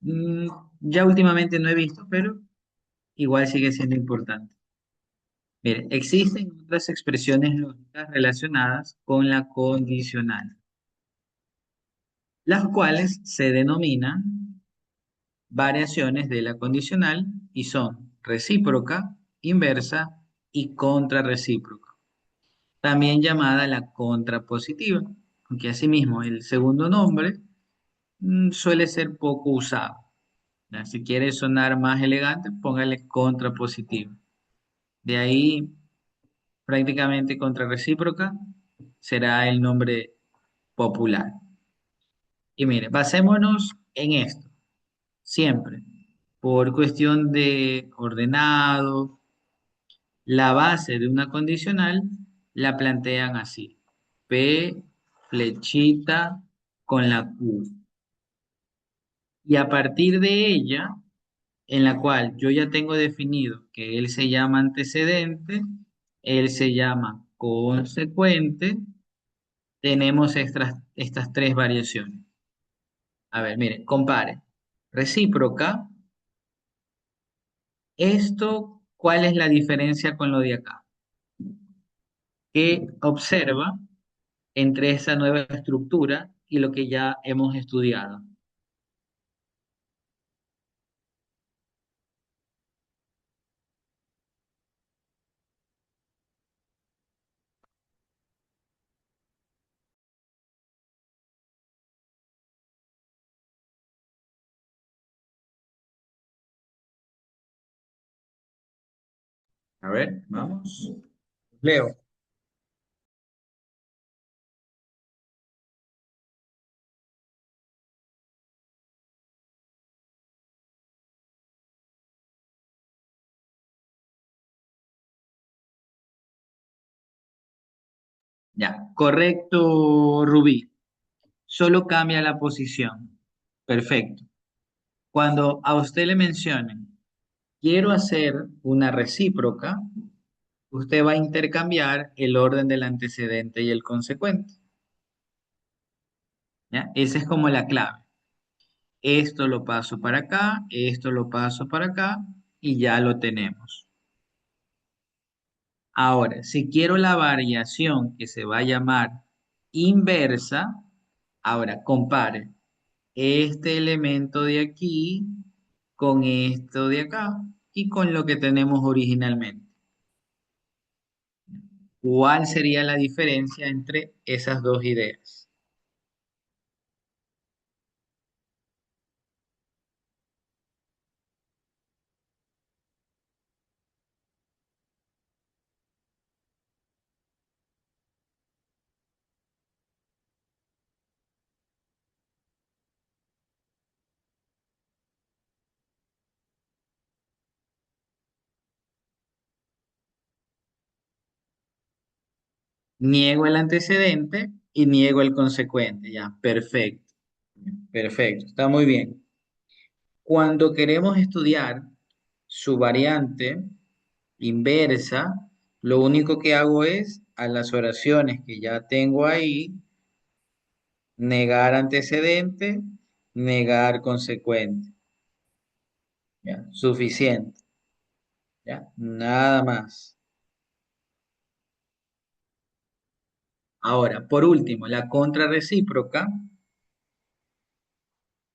mm, ya últimamente no he visto, pero igual sigue siendo importante. Miren, existen otras expresiones lógicas relacionadas con la condicional, las cuales se denominan variaciones de la condicional y son recíproca, inversa y contrarrecíproca, también llamada la contrapositiva, aunque asimismo el segundo nombre suele ser poco usado. ¿Ya? Si quiere sonar más elegante, póngale contrapositiva. De ahí prácticamente contrarrecíproca será el nombre popular. Y mire, basémonos en esto, siempre. Por cuestión de ordenado, la base de una condicional la plantean así. P, flechita con la Q. Y a partir de ella, en la cual yo ya tengo definido que él se llama antecedente, él se llama consecuente, tenemos estas tres variaciones. A ver, mire, compare. Recíproca, esto, ¿cuál es la diferencia con lo de acá? ¿Qué observa entre esa nueva estructura y lo que ya hemos estudiado? A ver, vamos. Leo. Ya, correcto, Rubí. Solo cambia la posición. Perfecto. Cuando a usted le mencionen, quiero hacer una recíproca, usted va a intercambiar el orden del antecedente y el consecuente. ¿Ya? Esa es como la clave. Esto lo paso para acá, esto lo paso para acá y ya lo tenemos. Ahora, si quiero la variación que se va a llamar inversa, ahora compare este elemento de aquí con esto de acá y con lo que tenemos originalmente. ¿Cuál sería la diferencia entre esas dos ideas? Niego el antecedente y niego el consecuente. Ya, perfecto, perfecto, está muy bien. Cuando queremos estudiar su variante inversa, lo único que hago es a las oraciones que ya tengo ahí, negar antecedente, negar consecuente. Ya, suficiente. Ya, nada más. Ahora, por último, la contrarrecíproca,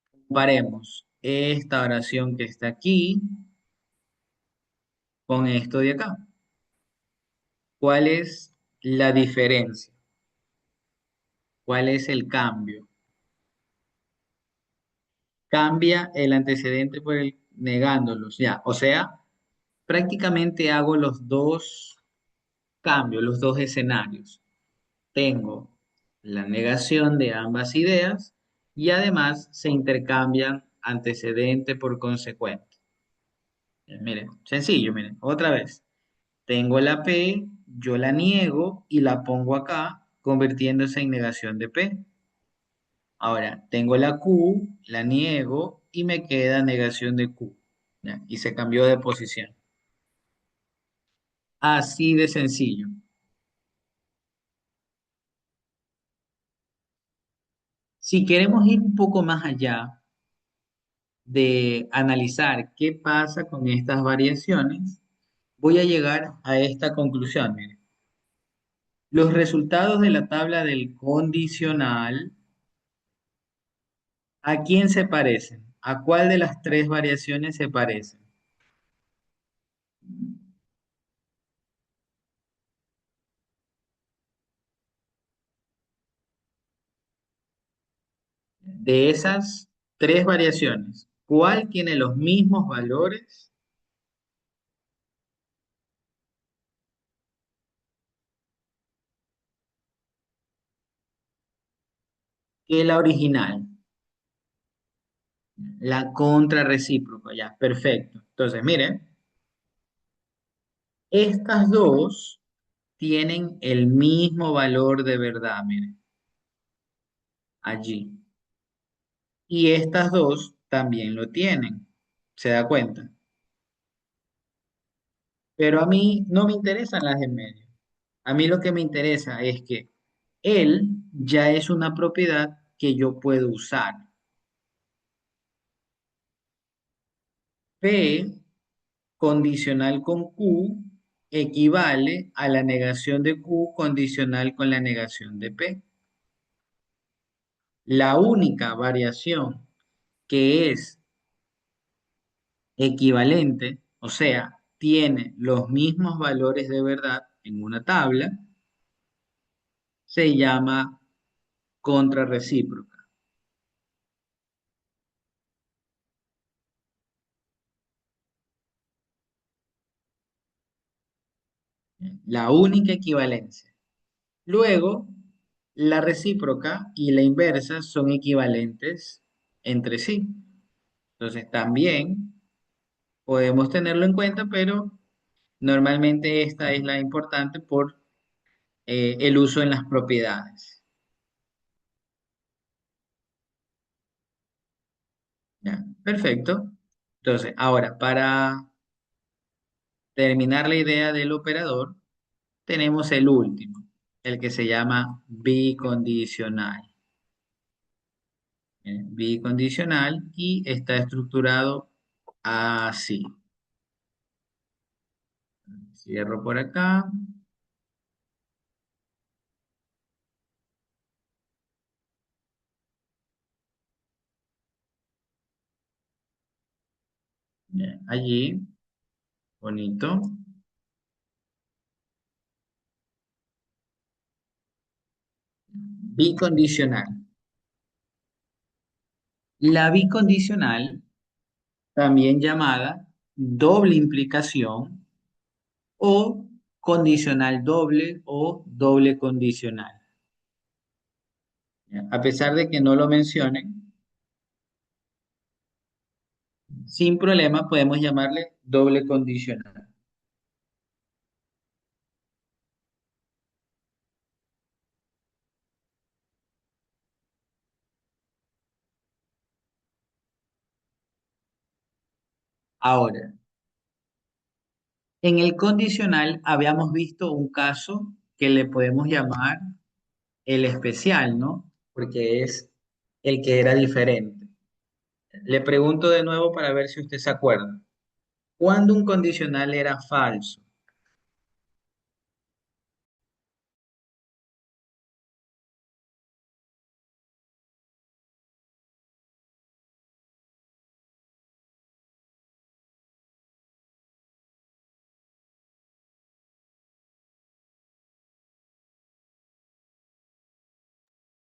comparemos esta oración que está aquí con esto de acá. ¿Cuál es la diferencia? ¿Cuál es el cambio? Cambia el antecedente por el negándolos, ya. O sea, prácticamente hago los dos cambios, los dos escenarios. Tengo la negación de ambas ideas y además se intercambian antecedente por consecuente. Miren, sencillo, miren, otra vez. Tengo la P, yo la niego y la pongo acá, convirtiéndose en negación de P. Ahora, tengo la Q, la niego y me queda negación de Q. ¿Ya? Y se cambió de posición. Así de sencillo. Si queremos ir un poco más allá de analizar qué pasa con estas variaciones, voy a llegar a esta conclusión. Miren. Los resultados de la tabla del condicional, ¿a quién se parecen? ¿A cuál de las tres variaciones se parecen? De esas tres variaciones, ¿cuál tiene los mismos valores que la original? La contrarrecíproca, ya, perfecto. Entonces, miren, estas dos tienen el mismo valor de verdad, miren, allí. Y estas dos también lo tienen, ¿se da cuenta? Pero a mí no me interesan las en medio. A mí lo que me interesa es que él ya es una propiedad que yo puedo usar. P condicional con Q equivale a la negación de Q condicional con la negación de P. La única variación que es equivalente, o sea, tiene los mismos valores de verdad en una tabla, se llama contrarrecíproca. La única equivalencia. Luego, la recíproca y la inversa son equivalentes entre sí. Entonces, también podemos tenerlo en cuenta, pero normalmente esta es la importante por el uso en las propiedades. ¿Ya? Perfecto. Entonces, ahora, para terminar la idea del operador, tenemos el último, el que se llama bicondicional. Bicondicional y está estructurado así. Cierro por acá. Bien, allí, bonito. Bicondicional. La bicondicional, también llamada doble implicación o condicional doble o doble condicional. A pesar de que no lo mencionen, sin problema podemos llamarle doble condicional. Ahora, en el condicional habíamos visto un caso que le podemos llamar el especial, ¿no? Porque es el que era diferente. Le pregunto de nuevo para ver si usted se acuerda. ¿Cuándo un condicional era falso?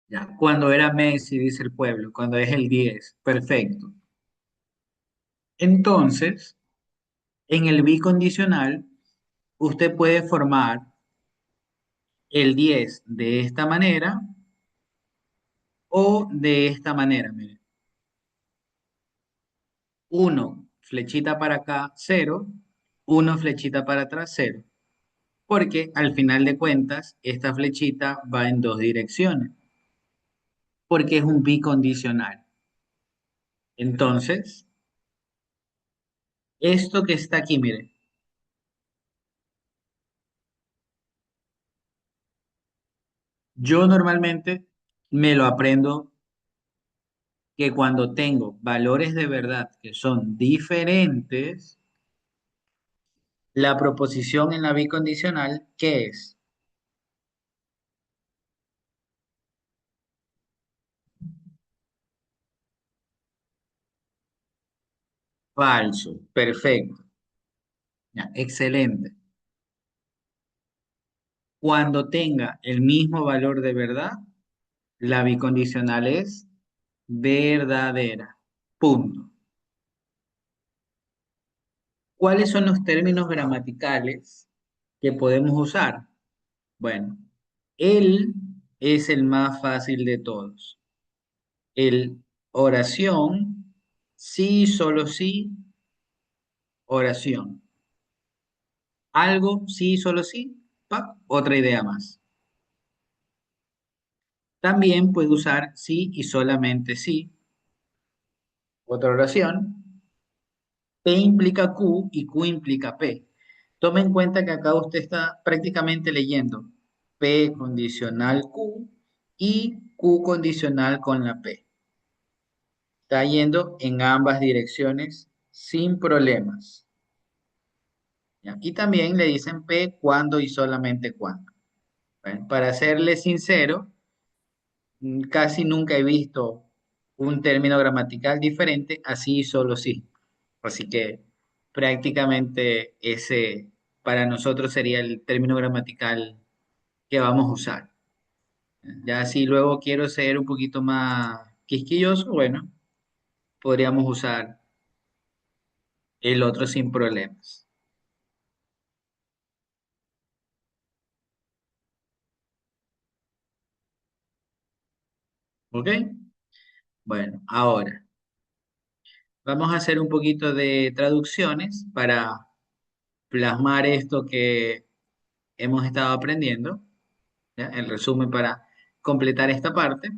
Ya, cuando era Messi, dice el pueblo, cuando es el 10. Perfecto. Entonces, en el bicondicional, usted puede formar el 10 de esta manera o de esta manera. Mire. Uno, flechita para acá, cero. Uno, flechita para atrás, cero. Porque al final de cuentas, esta flechita va en dos direcciones, porque es un bicondicional. Entonces, esto que está aquí, mire, yo normalmente me lo aprendo que cuando tengo valores de verdad que son diferentes, la proposición en la bicondicional, ¿qué es? Falso. Perfecto. Ya, excelente. Cuando tenga el mismo valor de verdad, la bicondicional es verdadera. Punto. ¿Cuáles son los términos gramaticales que podemos usar? Bueno, él es el más fácil de todos. El oración, sí, solo sí, oración. Algo, sí, solo sí, pa, otra idea más. También puede usar sí y solamente sí, otra oración. P implica Q y Q implica P. Tome en cuenta que acá usted está prácticamente leyendo P condicional Q y Q condicional con la P. Está yendo en ambas direcciones sin problemas. ¿Ya? Y también le dicen P cuando y solamente cuando. Bueno, para serle sincero, casi nunca he visto un término gramatical diferente, así y solo sí. Así que prácticamente ese para nosotros sería el término gramatical que vamos a usar. Ya si luego quiero ser un poquito más quisquilloso, bueno, podríamos usar el otro sin problemas. ¿Ok? Bueno, ahora vamos a hacer un poquito de traducciones para plasmar esto que hemos estado aprendiendo, ¿ya? El resumen para completar esta parte,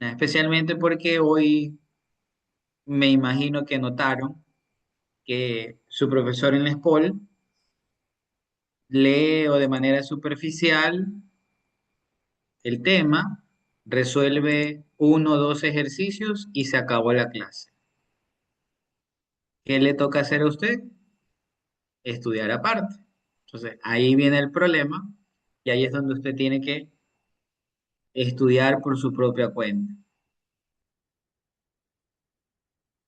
¿ya? Especialmente porque hoy me imagino que notaron que su profesor en la SPOL lee o de manera superficial el tema, resuelve uno o dos ejercicios y se acabó la clase. ¿Qué le toca hacer a usted? Estudiar aparte. Entonces, ahí viene el problema y ahí es donde usted tiene que estudiar por su propia cuenta.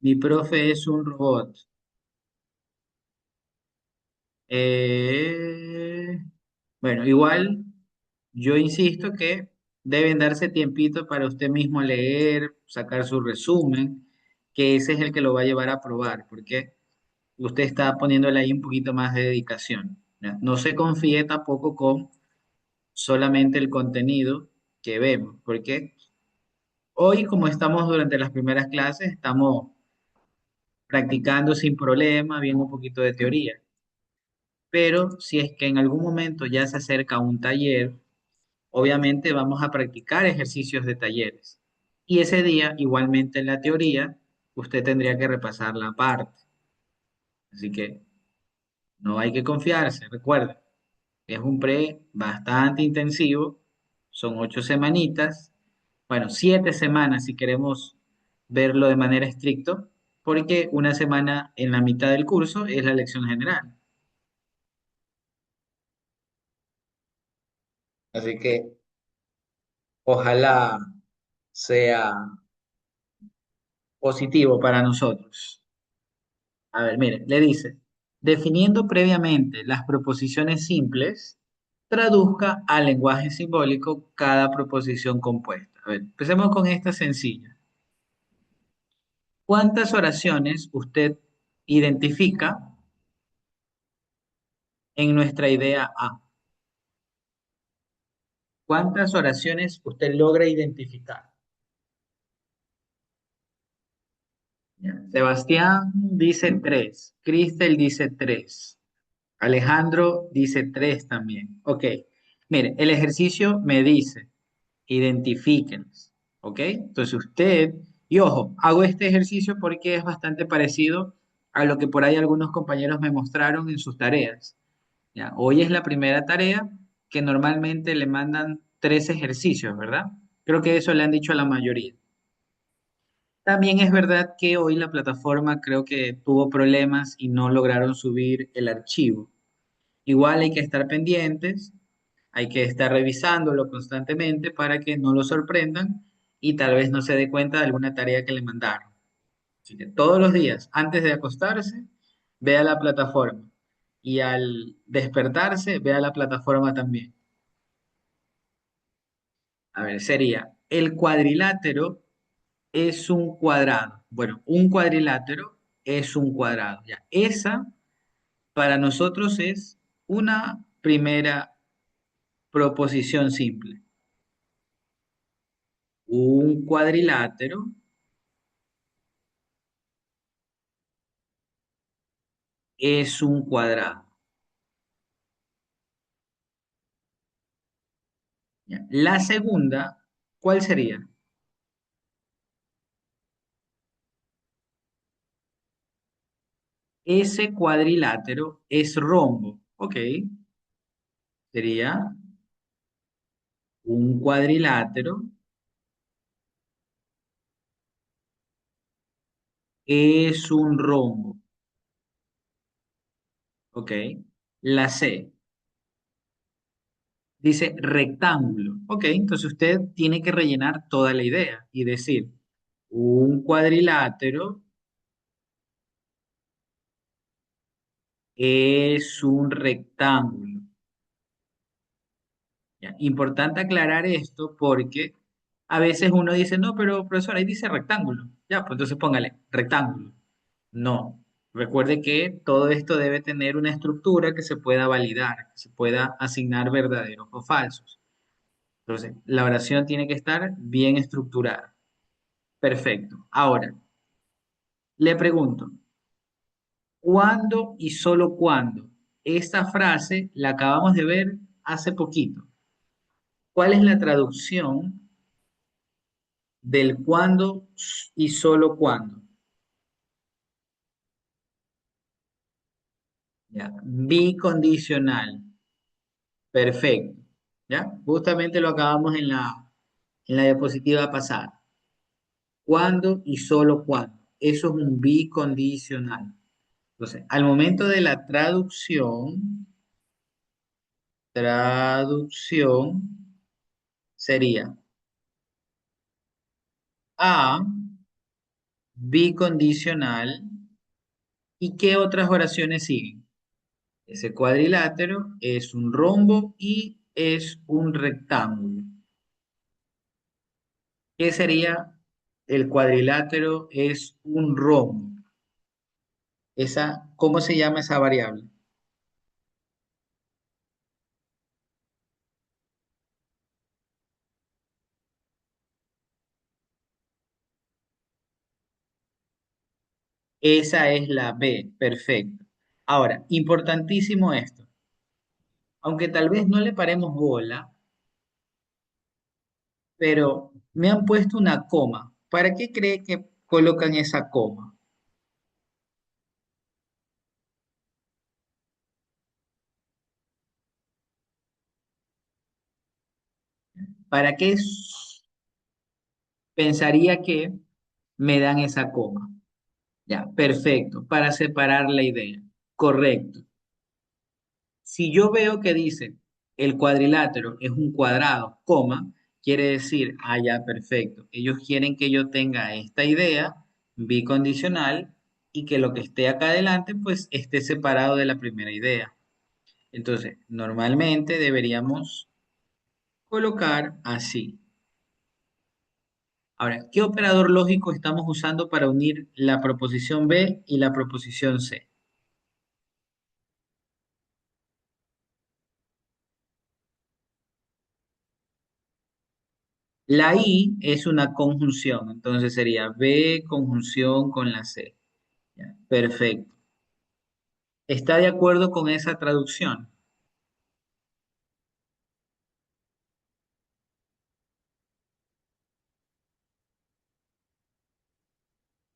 Mi profe es un robot. Eh, bueno, igual yo insisto que deben darse tiempito para usted mismo leer, sacar su resumen, que ese es el que lo va a llevar a probar, porque usted está poniéndole ahí un poquito más de dedicación. ¿Ya? No se confíe tampoco con solamente el contenido que vemos, porque hoy, como estamos durante las primeras clases, estamos practicando sin problema, viendo un poquito de teoría. Pero si es que en algún momento ya se acerca un taller, obviamente vamos a practicar ejercicios de talleres. Y ese día, igualmente en la teoría, usted tendría que repasar la parte. Así que no hay que confiarse, recuerde. Es un pre bastante intensivo, son 8 semanitas, bueno, 7 semanas si queremos verlo de manera estricta, porque una semana en la mitad del curso es la lección general. Así que ojalá sea positivo para nosotros. A ver, mire, le dice, definiendo previamente las proposiciones simples, traduzca al lenguaje simbólico cada proposición compuesta. A ver, empecemos con esta sencilla. ¿Cuántas oraciones usted identifica en nuestra idea A? ¿Cuántas oraciones usted logra identificar? Ya. Sebastián dice tres, Cristel dice tres, Alejandro dice tres también. Ok, mire, el ejercicio me dice, identifíquenlos, ¿ok? Entonces usted, y ojo, hago este ejercicio porque es bastante parecido a lo que por ahí algunos compañeros me mostraron en sus tareas. ¿Ya? Hoy es la primera tarea que normalmente le mandan 3 ejercicios, ¿verdad? Creo que eso le han dicho a la mayoría. También es verdad que hoy la plataforma creo que tuvo problemas y no lograron subir el archivo. Igual hay que estar pendientes, hay que estar revisándolo constantemente para que no lo sorprendan y tal vez no se dé cuenta de alguna tarea que le mandaron. Así que todos los días, antes de acostarse, vea la plataforma y al despertarse, vea la plataforma también. A ver, sería, el cuadrilátero es un cuadrado. Bueno, un cuadrilátero es un cuadrado. Ya, esa para nosotros es una primera proposición simple. Un cuadrilátero es un cuadrado. Ya. La segunda, ¿cuál sería? Ese cuadrilátero es rombo. Ok, sería un cuadrilátero es un rombo. Ok, la C dice rectángulo. Ok, entonces usted tiene que rellenar toda la idea y decir, un cuadrilátero es un rectángulo. ¿Ya? Importante aclarar esto porque a veces uno dice, no, pero profesor, ahí dice rectángulo. Ya, pues entonces póngale rectángulo. No. Recuerde que todo esto debe tener una estructura que se pueda validar, que se pueda asignar verdaderos o falsos. Entonces, la oración tiene que estar bien estructurada. Perfecto. Ahora, le pregunto, ¿cuándo y solo cuándo? Esta frase la acabamos de ver hace poquito. ¿Cuál es la traducción del cuándo y solo cuándo? Ya. Bicondicional. Perfecto. ¿Ya? Justamente lo acabamos en la diapositiva pasada. ¿Cuándo y solo cuándo? Eso es un bicondicional. Entonces, al momento de la traducción sería A, bicondicional, ¿y qué otras oraciones siguen? Ese cuadrilátero es un rombo y es un rectángulo. ¿Qué sería el cuadrilátero? Es un rombo. ¿Cómo se llama esa variable? Esa es la B, perfecto. Ahora, importantísimo esto. Aunque tal vez no le paremos bola, pero me han puesto una coma. ¿Para qué cree que colocan esa coma? ¿Para qué pensaría que me dan esa coma? Ya, perfecto, para separar la idea. Correcto. Si yo veo que dice el cuadrilátero es un cuadrado, coma, quiere decir, ah, ya, perfecto. Ellos quieren que yo tenga esta idea bicondicional y que lo que esté acá adelante, pues esté separado de la primera idea. Entonces, normalmente deberíamos colocar así. Ahora, ¿qué operador lógico estamos usando para unir la proposición B y la proposición C? La I es una conjunción, entonces sería B conjunción con la C. Ya, perfecto. ¿Está de acuerdo con esa traducción?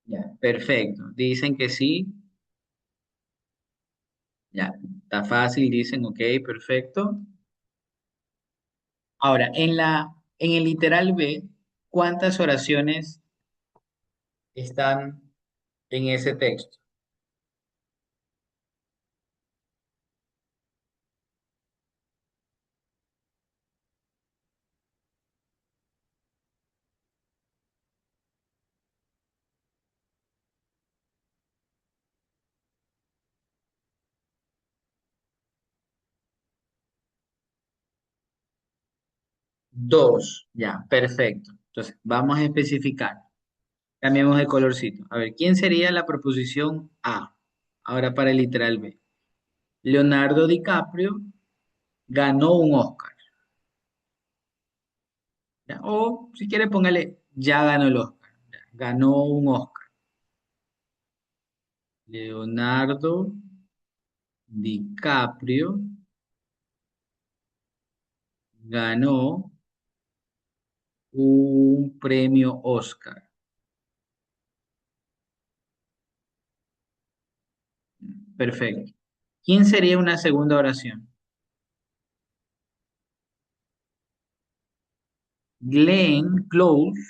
Ya, perfecto. Dicen que sí. Ya, está fácil, dicen, ok, perfecto. Ahora, en el literal B, ¿cuántas oraciones están en ese texto? Dos, ya, perfecto. Entonces, vamos a especificar. Cambiemos de colorcito. A ver, ¿quién sería la proposición A? Ahora para el literal B. Leonardo DiCaprio ganó un Oscar. ¿Ya? O si quiere, póngale, ya ganó el Oscar. Ya, ganó un Oscar. Leonardo DiCaprio ganó un premio Oscar. Perfecto. ¿Quién sería una segunda oración? Glenn Close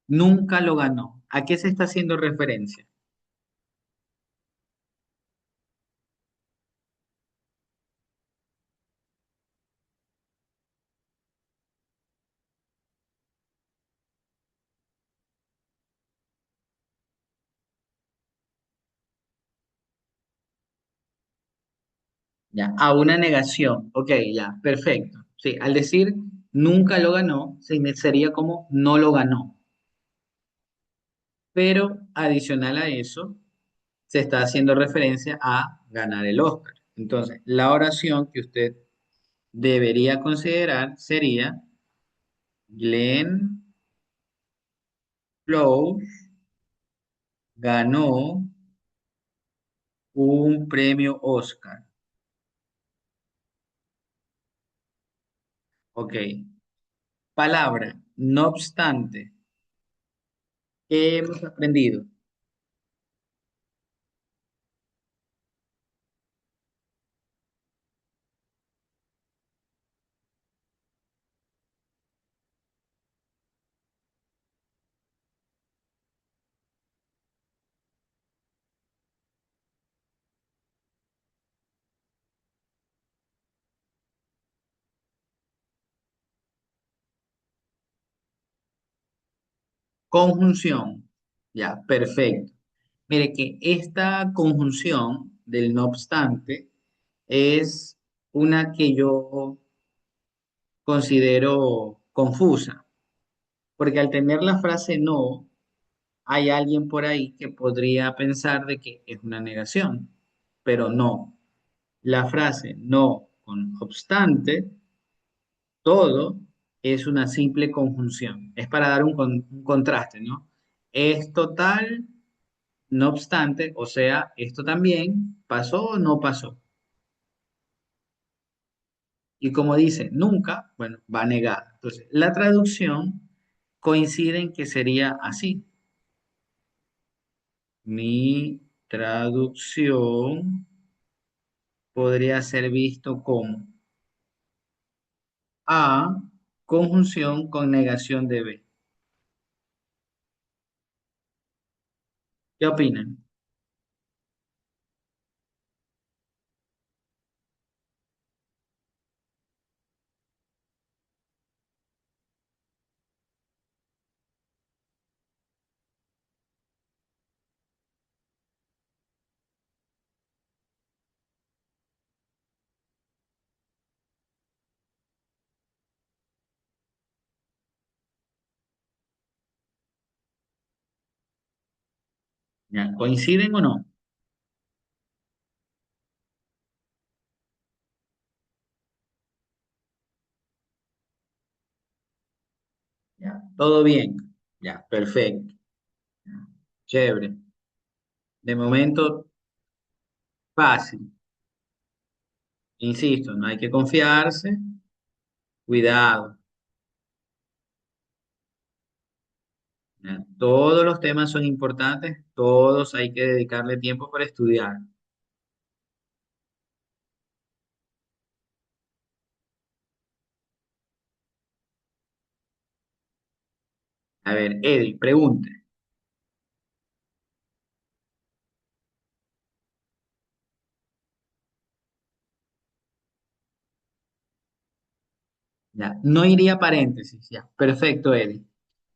nunca lo ganó. ¿A qué se está haciendo referencia? Ya, a una negación. Ok, ya, perfecto. Sí, al decir nunca lo ganó, sería como no lo ganó. Pero adicional a eso, se está haciendo referencia a ganar el Oscar. Entonces, la oración que usted debería considerar sería Glenn Close ganó un premio Oscar. Ok. Palabra, no obstante, ¿qué hemos aprendido? Conjunción. Ya, perfecto. Mire que esta conjunción del no obstante es una que yo considero confusa, porque al tener la frase no, hay alguien por ahí que podría pensar de que es una negación, pero no. La frase no con obstante, todo es una simple conjunción. Es para dar un contraste, ¿no? Es total, no obstante, o sea, esto también pasó o no pasó. Y como dice nunca, bueno, va negada. Entonces, la traducción coincide en que sería así. Mi traducción podría ser visto como A, conjunción con negación de B. ¿Qué opinan? ¿Ya? ¿Coinciden o no? ¿Ya? ¿Todo bien? Ya, perfecto. Chévere. De momento, fácil. Insisto, no hay que confiarse. Cuidado. ¿Ya? Todos los temas son importantes, todos hay que dedicarle tiempo para estudiar. A ver, Eddie, pregunte. Ya, no iría paréntesis, ya. Perfecto, Eddie.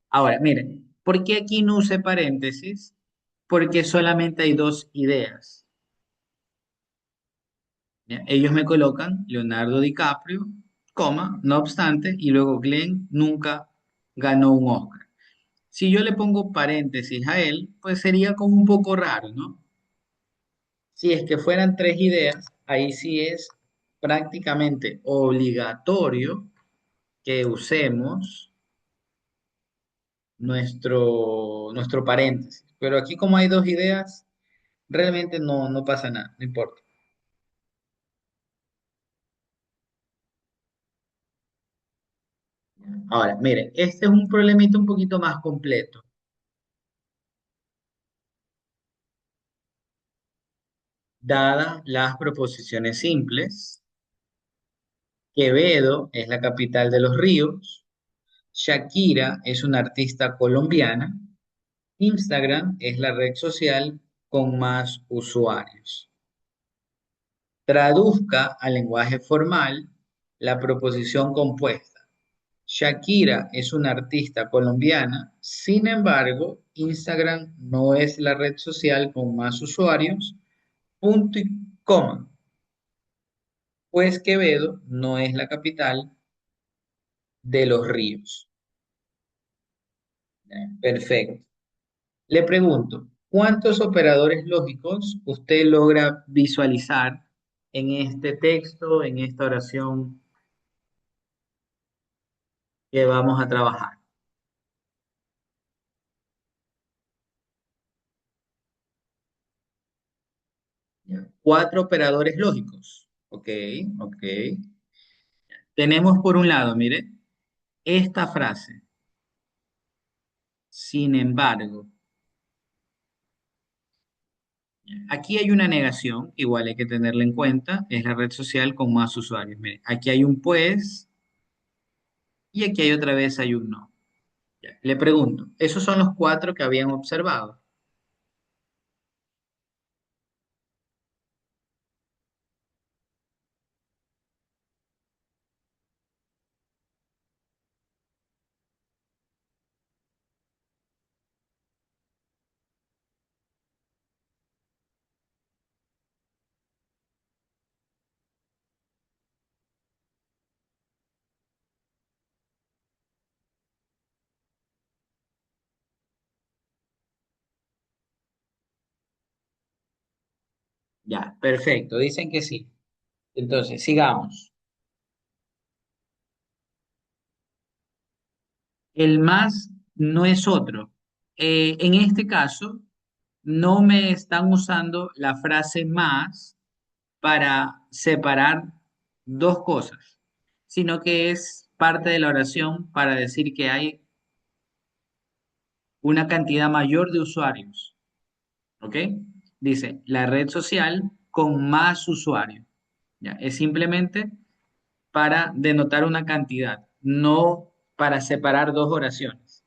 Ahora, miren, ¿por qué aquí no use paréntesis? Porque solamente hay dos ideas. ¿Ya? Ellos me colocan Leonardo DiCaprio, coma, no obstante, y luego Glenn nunca ganó un Oscar. Si yo le pongo paréntesis a él, pues sería como un poco raro, ¿no? Si es que fueran tres ideas, ahí sí es prácticamente obligatorio que usemos nuestro paréntesis. Pero aquí como hay dos ideas, realmente no pasa nada, no importa. Ahora, miren, este es un problemita un poquito más completo. Dadas las proposiciones simples, Quevedo es la capital de los ríos, Shakira es una artista colombiana, Instagram es la red social con más usuarios. Traduzca al lenguaje formal la proposición compuesta. Shakira es una artista colombiana, sin embargo, Instagram no es la red social con más usuarios, punto y coma, pues Quevedo no es la capital de los ríos. Perfecto. Le pregunto, ¿cuántos operadores lógicos usted logra visualizar en este texto, en esta oración? que vamos a trabajar. Ya. Cuatro operadores lógicos. Ok, ok. Tenemos por un lado, mire, esta frase. Sin embargo, aquí hay una negación, igual hay que tenerla en cuenta, es la red social con más usuarios. Mire, aquí hay un pues y aquí hay otra vez hay un no. Ya, le pregunto, ¿esos son los cuatro que habían observado? Ya, perfecto, dicen que sí. Entonces, sigamos. El más no es otro. En este caso, no me están usando la frase más para separar dos cosas, sino que es parte de la oración para decir que hay una cantidad mayor de usuarios, ¿ok? Dice, la red social con más usuarios. Ya, es simplemente para denotar una cantidad, no para separar dos oraciones.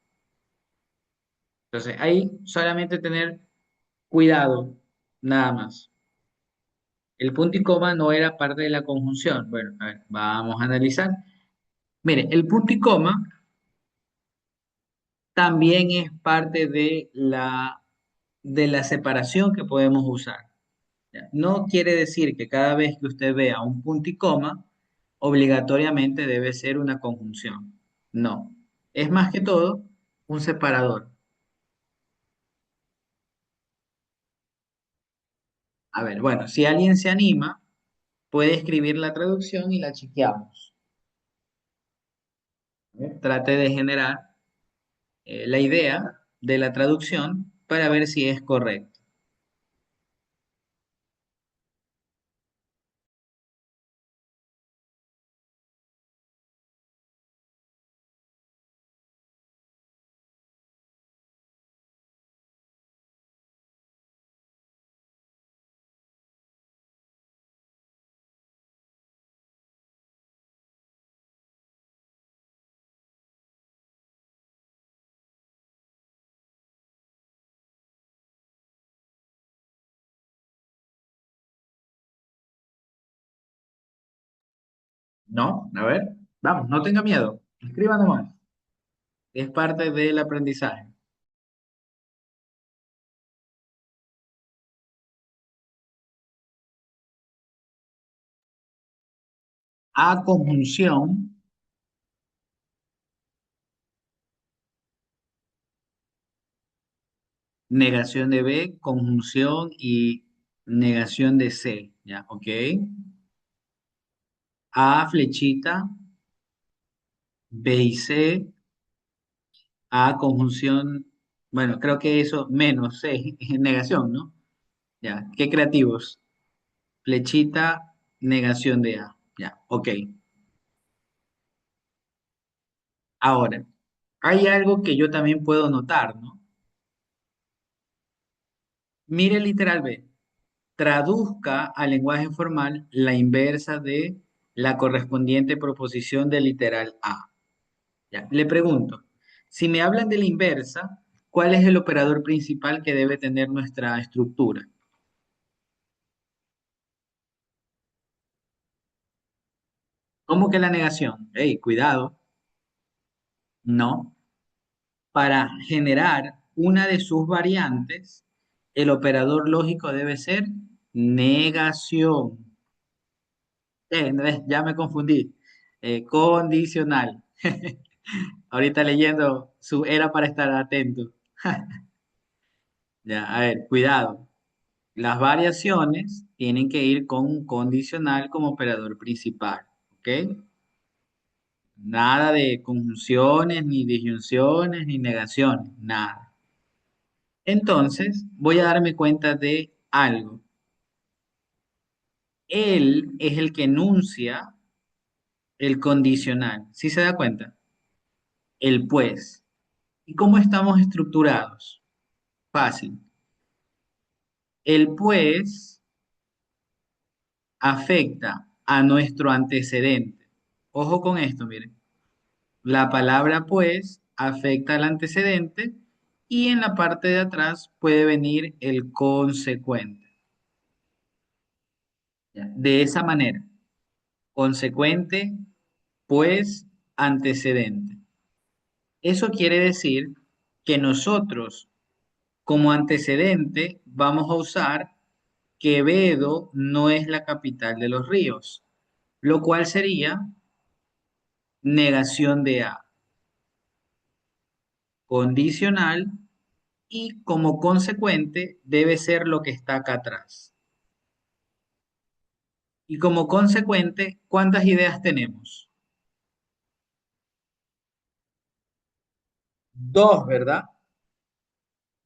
Entonces, ahí solamente tener cuidado, nada más. El punto y coma no era parte de la conjunción. Bueno, a ver, vamos a analizar. Mire, el punto y coma también es parte de la separación que podemos usar. ¿Ya? No quiere decir que cada vez que usted vea un punto y coma, obligatoriamente debe ser una conjunción. No. Es más que todo un separador. A ver, bueno, si alguien se anima, puede escribir la traducción y la chequeamos. ¿Eh? Trate de generar la idea de la traducción para ver si es correcto. No, a ver, vamos, no tenga miedo. Escriba nomás. Es parte del aprendizaje. A conjunción, negación de B, conjunción y negación de C. ¿Ya? ¿Ok? A flechita, B y C, A conjunción, bueno, creo que eso menos C, es negación, ¿no? Ya, qué creativos. Flechita, negación de A. Ya, ok. Ahora, hay algo que yo también puedo notar, ¿no? Mire el literal B. Traduzca al lenguaje formal la inversa de la correspondiente proposición del literal A. Ya, le pregunto, si me hablan de la inversa, ¿cuál es el operador principal que debe tener nuestra estructura? ¿Cómo que la negación? Hey, cuidado, no. Para generar una de sus variantes, el operador lógico debe ser negación. No, ya me confundí. Condicional. Ahorita leyendo su era para estar atento. Ya, a ver, cuidado. Las variaciones tienen que ir con un condicional como operador principal. ¿Ok? Nada de conjunciones, ni disyunciones, ni negaciones, nada. Entonces, voy a darme cuenta de algo. Él es el que enuncia el condicional. ¿Sí se da cuenta? El pues. ¿Y cómo estamos estructurados? Fácil. El pues afecta a nuestro antecedente. Ojo con esto, miren. La palabra pues afecta al antecedente y en la parte de atrás puede venir el consecuente. ¿Ya? De esa manera, consecuente, pues, antecedente. Eso quiere decir que nosotros como antecedente vamos a usar Quevedo no es la capital de los ríos, lo cual sería negación de A, condicional y como consecuente debe ser lo que está acá atrás. Y como consecuente, ¿cuántas ideas tenemos? Dos, ¿verdad?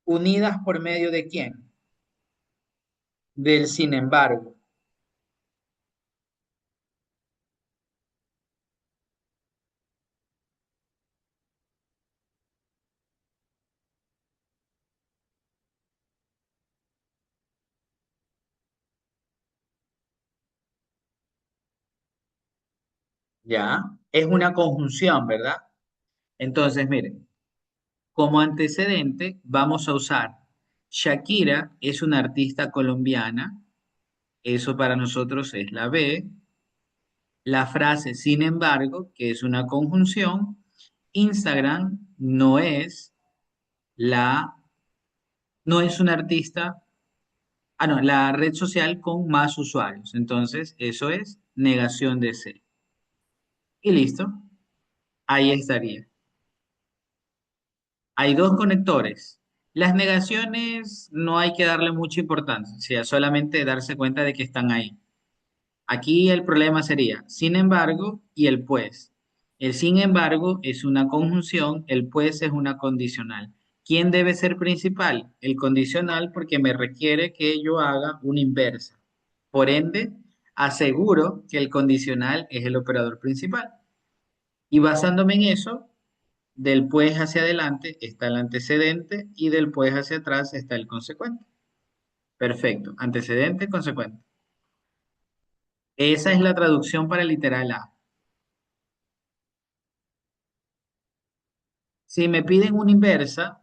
Unidas por medio de quién? Del sin embargo. ¿Ya? Es una conjunción, ¿verdad? Entonces, miren, como antecedente vamos a usar Shakira es una artista colombiana, eso para nosotros es la B. La frase sin embargo, que es una conjunción, Instagram la, no es un artista, no, la red social con más usuarios. Entonces, eso es negación de C. Y listo, ahí estaría. Hay dos conectores. Las negaciones no hay que darle mucha importancia, solamente darse cuenta de que están ahí. Aquí el problema sería sin embargo y el pues. El sin embargo es una conjunción, el pues es una condicional. ¿Quién debe ser principal? El condicional porque me requiere que yo haga una inversa. Por ende, aseguro que el condicional es el operador principal. Y basándome en eso, del pues hacia adelante está el antecedente y del pues hacia atrás está el consecuente. Perfecto. Antecedente, consecuente. Esa es la traducción para el literal A. Si me piden una inversa,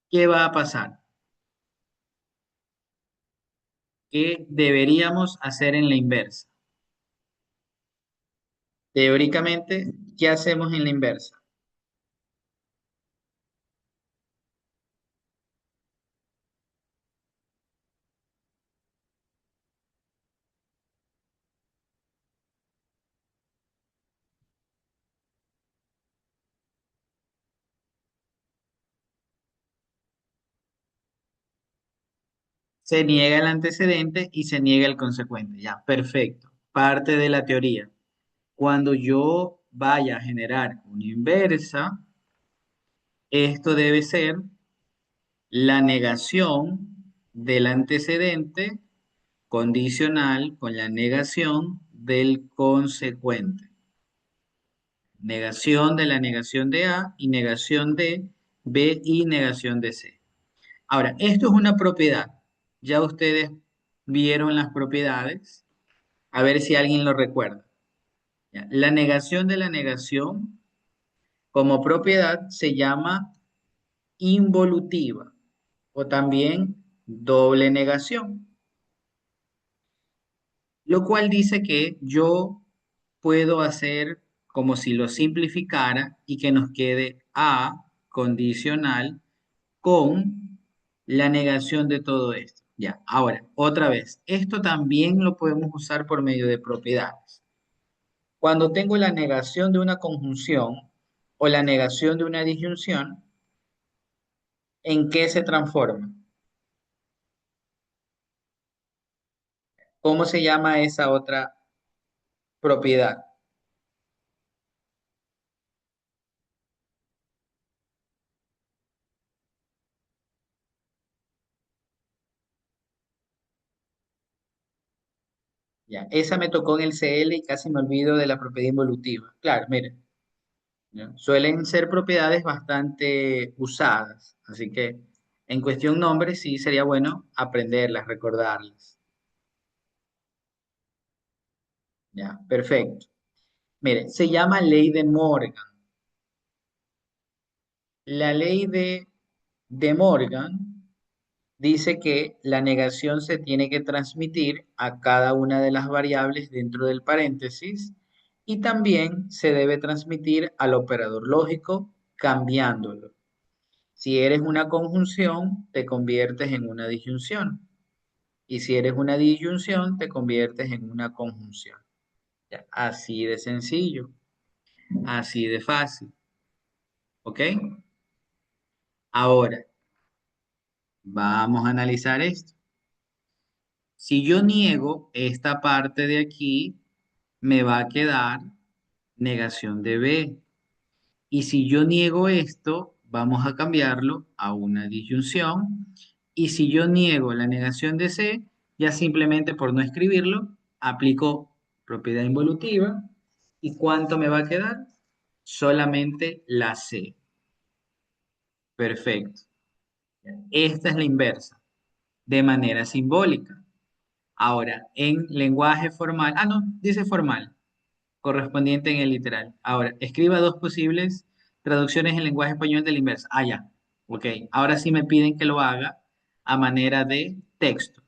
¿qué va a pasar? ¿Qué deberíamos hacer en la inversa? Teóricamente, ¿qué hacemos en la inversa? Se niega el antecedente y se niega el consecuente. Ya, perfecto. Parte de la teoría. Cuando yo vaya a generar una inversa, esto debe ser la negación del antecedente condicional con la negación del consecuente. Negación de la negación de A y negación de B y negación de C. Ahora, esto es una propiedad. Ya ustedes vieron las propiedades. A ver si alguien lo recuerda. Ya, la negación de la negación como propiedad se llama involutiva o también doble negación, lo cual dice que yo puedo hacer como si lo simplificara y que nos quede A condicional con la negación de todo esto. Ya, ahora, otra vez, esto también lo podemos usar por medio de propiedades. Cuando tengo la negación de una conjunción o la negación de una disyunción, ¿en qué se transforma? ¿Cómo se llama esa otra propiedad? Ya, esa me tocó en el CL y casi me olvido de la propiedad involutiva. Claro, miren, ¿ya? Suelen ser propiedades bastante usadas, así que en cuestión nombres sí sería bueno aprenderlas, recordarlas. Ya, perfecto. Mire, se llama ley de Morgan. La ley de Morgan dice que la negación se tiene que transmitir a cada una de las variables dentro del paréntesis y también se debe transmitir al operador lógico cambiándolo. Si eres una conjunción, te conviertes en una disyunción. Y si eres una disyunción, te conviertes en una conjunción. Ya, así de sencillo, así de fácil. ¿Ok? Ahora, vamos a analizar esto. Si yo niego esta parte de aquí, me va a quedar negación de B. Y si yo niego esto, vamos a cambiarlo a una disyunción. Y si yo niego la negación de C, ya simplemente por no escribirlo, aplico propiedad involutiva. ¿Y cuánto me va a quedar? Solamente la C. Perfecto. Esta es la inversa, de manera simbólica. Ahora, en lenguaje formal, no, dice formal, correspondiente en el literal. Ahora, escriba dos posibles traducciones en lenguaje español de la inversa. Ya. Ok. Ahora sí me piden que lo haga a manera de texto.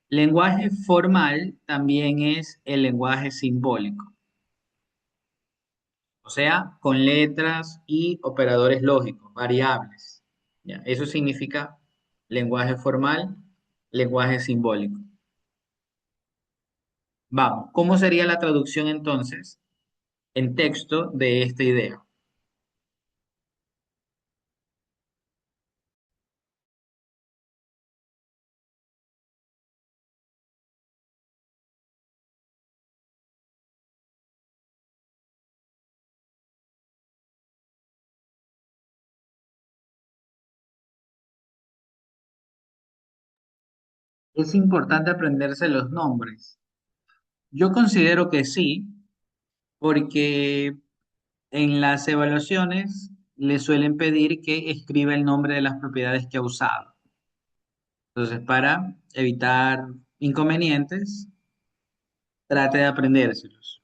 Lenguaje formal también es el lenguaje simbólico, o sea, con letras y operadores lógicos, variables. ¿Ya? Eso significa lenguaje formal, lenguaje simbólico. Vamos, ¿cómo sería la traducción entonces en texto de esta idea? Es importante aprenderse los nombres. Yo considero que sí, porque en las evaluaciones le suelen pedir que escriba el nombre de las propiedades que ha usado. Entonces, para evitar inconvenientes, trate de aprendérselos.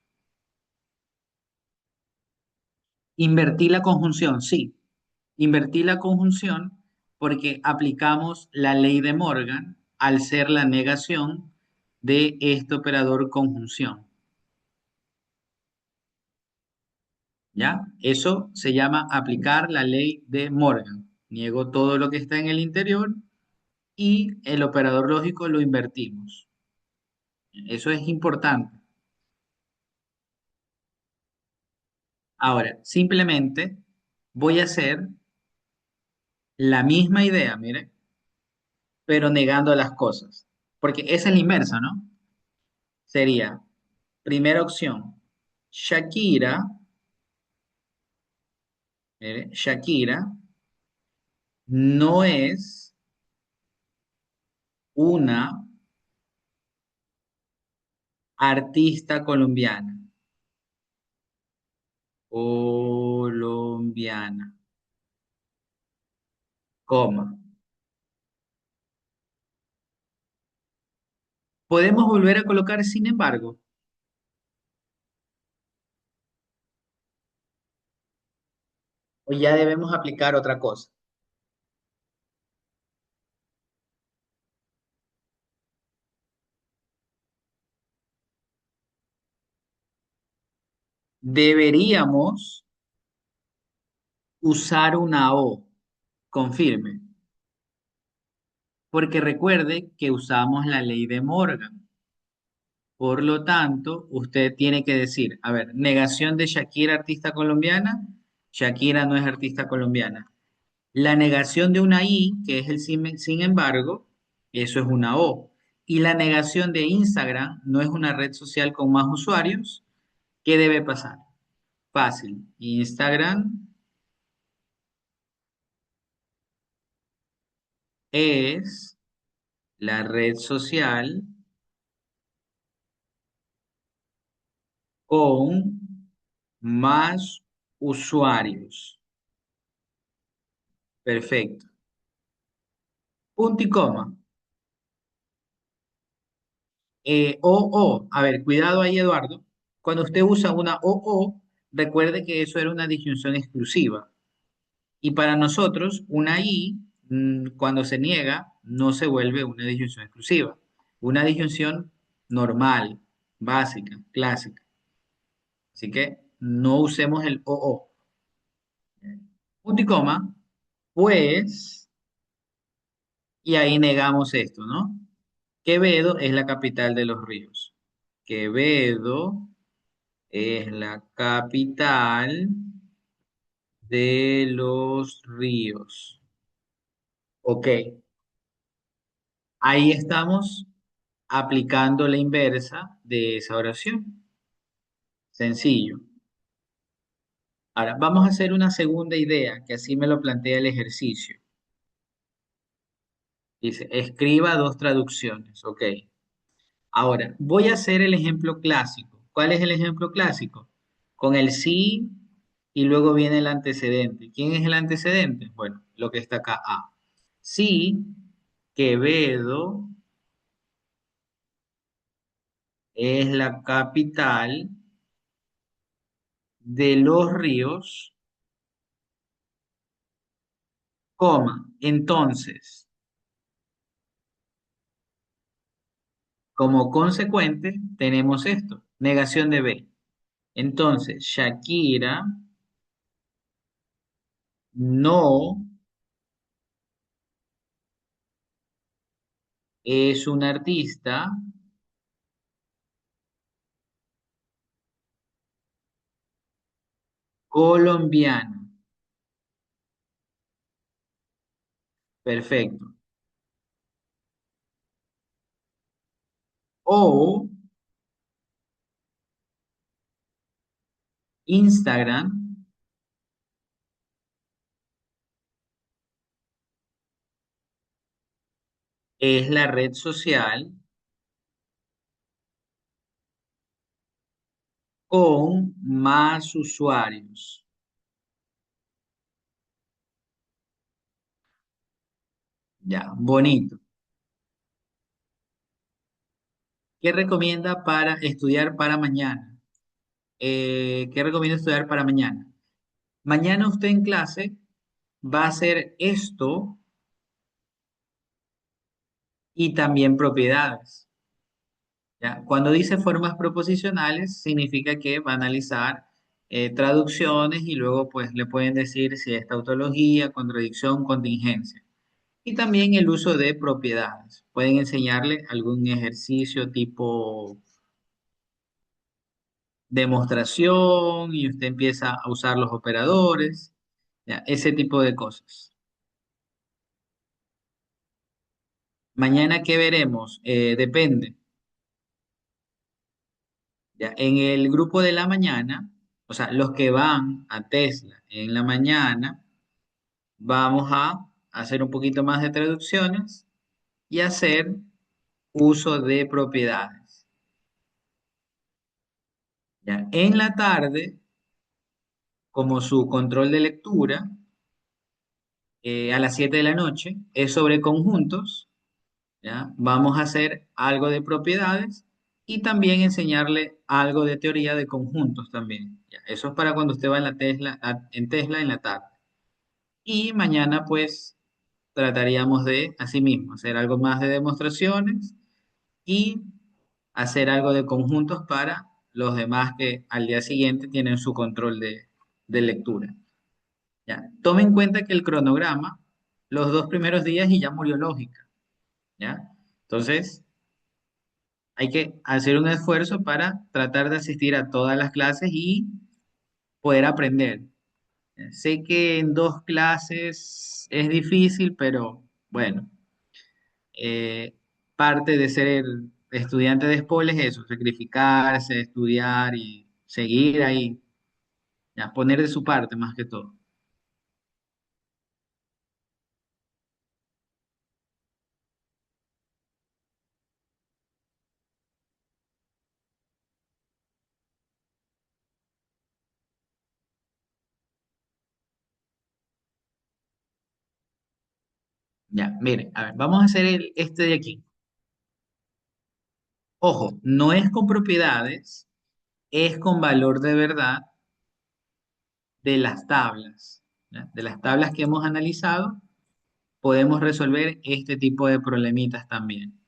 Invertí la conjunción, sí. Invertí la conjunción porque aplicamos la ley de Morgan al ser la negación de este operador conjunción. ¿Ya? Eso se llama aplicar la ley de Morgan. Niego todo lo que está en el interior y el operador lógico lo invertimos. Eso es importante. Ahora, simplemente voy a hacer la misma idea, mire, pero negando las cosas. Porque esa es la inversa, ¿no? Sería, primera opción, Shakira, mire, Shakira no es una artista colombiana. Colombiana, coma. Podemos volver a colocar, sin embargo, o ya debemos aplicar otra cosa. Deberíamos usar una O, confirme, porque recuerde que usamos la ley de Morgan. Por lo tanto, usted tiene que decir, a ver, negación de Shakira, artista colombiana, Shakira no es artista colombiana. La negación de una I, que es el sin embargo, eso es una O. Y la negación de Instagram no es una red social con más usuarios. ¿Qué debe pasar? Fácil. Instagram es la red social con más usuarios. Perfecto. Punto y coma. A ver, cuidado ahí, Eduardo. Cuando usted usa una o, recuerde que eso era una disyunción exclusiva. Y para nosotros, una I, cuando se niega, no se vuelve una disyunción exclusiva. Una disyunción normal, básica, clásica. Así que no usemos el o. Punto y coma, pues, y ahí negamos esto, ¿no? Quevedo es la capital de los ríos. Quevedo es la capital de los ríos. Ok, ahí estamos aplicando la inversa de esa oración. Sencillo. Ahora, vamos a hacer una segunda idea, que así me lo plantea el ejercicio. Dice, escriba dos traducciones. Ok. Ahora, voy a hacer el ejemplo clásico. ¿Cuál es el ejemplo clásico? Con el sí y luego viene el antecedente. ¿Quién es el antecedente? Bueno, lo que está acá, A. Sí, Quevedo es la capital de los ríos, coma. Entonces, como consecuente, tenemos esto, negación de B. Entonces, Shakira no es una artista colombiana. Perfecto. O Instagram es la red social con más usuarios. Ya, bonito. ¿Qué recomienda para estudiar para mañana? ¿Qué recomienda estudiar para mañana? Mañana usted en clase va a hacer esto y también propiedades. ¿Ya? Cuando dice formas proposicionales, significa que va a analizar traducciones y luego pues le pueden decir si es tautología, contradicción, contingencia. Y también el uso de propiedades. Pueden enseñarle algún ejercicio tipo demostración y usted empieza a usar los operadores, ¿ya? Ese tipo de cosas. Mañana, ¿qué veremos? Depende. ¿Ya? En el grupo de la mañana, o sea, los que van a Tesla en la mañana, vamos a hacer un poquito más de traducciones y hacer uso de propiedades. ¿Ya? En la tarde, como su control de lectura, a las 7 de la noche, es sobre conjuntos, ¿ya? Vamos a hacer algo de propiedades y también enseñarle algo de teoría de conjuntos también, ¿ya? Eso es para cuando usted va en la Tesla, en Tesla en la tarde. Y mañana pues trataríamos de, asimismo, hacer algo más de demostraciones y hacer algo de conjuntos para los demás que al día siguiente tienen su control de lectura. ¿Ya? Tome en cuenta que el cronograma, los dos primeros días y ya murió lógica, ¿ya? Entonces, hay que hacer un esfuerzo para tratar de asistir a todas las clases y poder aprender. Sé que en dos clases es difícil, pero bueno, eh, parte de ser estudiante de SPOL es eso, sacrificarse, estudiar y seguir ahí, ya, poner de su parte más que todo. Ya, mire, a ver, vamos a hacer este de aquí. Ojo, no es con propiedades, es con valor de verdad de las tablas. ¿Ya? De las tablas que hemos analizado, podemos resolver este tipo de problemitas también.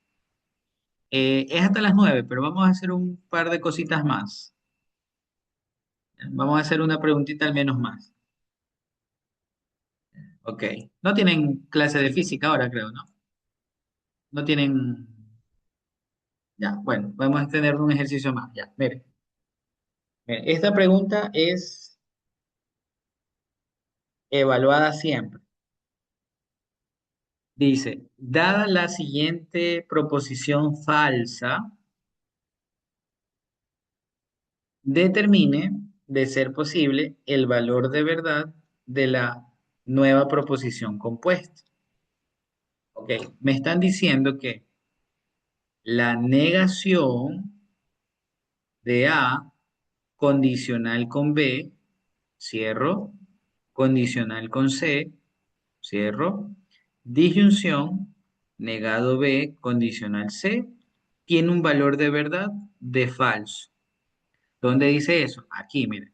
Es hasta las 9, pero vamos a hacer un par de cositas más. Vamos a hacer una preguntita al menos más. Ok. No tienen clase de física ahora, creo, ¿no? No tienen... Ya, bueno, vamos a tener un ejercicio más. Ya, mire. Esta pregunta es evaluada siempre. Dice, dada la siguiente proposición falsa, determine, de ser posible, el valor de verdad de la nueva proposición compuesta. Ok, me están diciendo que la negación de A condicional con B, cierro, condicional con C, cierro, disyunción, negado B, condicional C, tiene un valor de verdad de falso. ¿Dónde dice eso? Aquí, miren.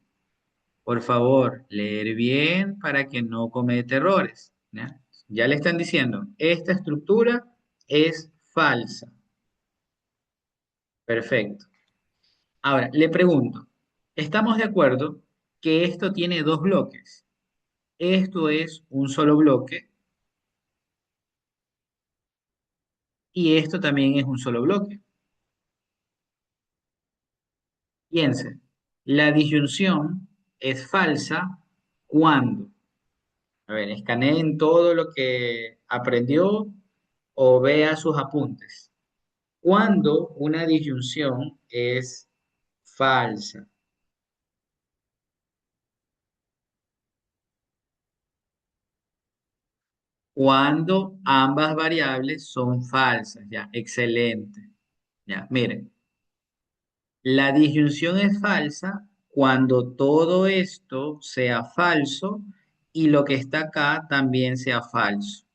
Por favor, leer bien para que no cometa errores. ¿Ya? Ya le están diciendo, esta estructura es falsa. Perfecto. Ahora, le pregunto, ¿estamos de acuerdo que esto tiene dos bloques? Esto es un solo bloque y esto también es un solo bloque. Piense, la disyunción es falsa cuando, a ver, escaneen todo lo que aprendió o vea sus apuntes. Cuando una disyunción es falsa. Cuando ambas variables son falsas. Ya, excelente. Ya, miren, la disyunción es falsa cuando todo esto sea falso y lo que está acá también sea falso.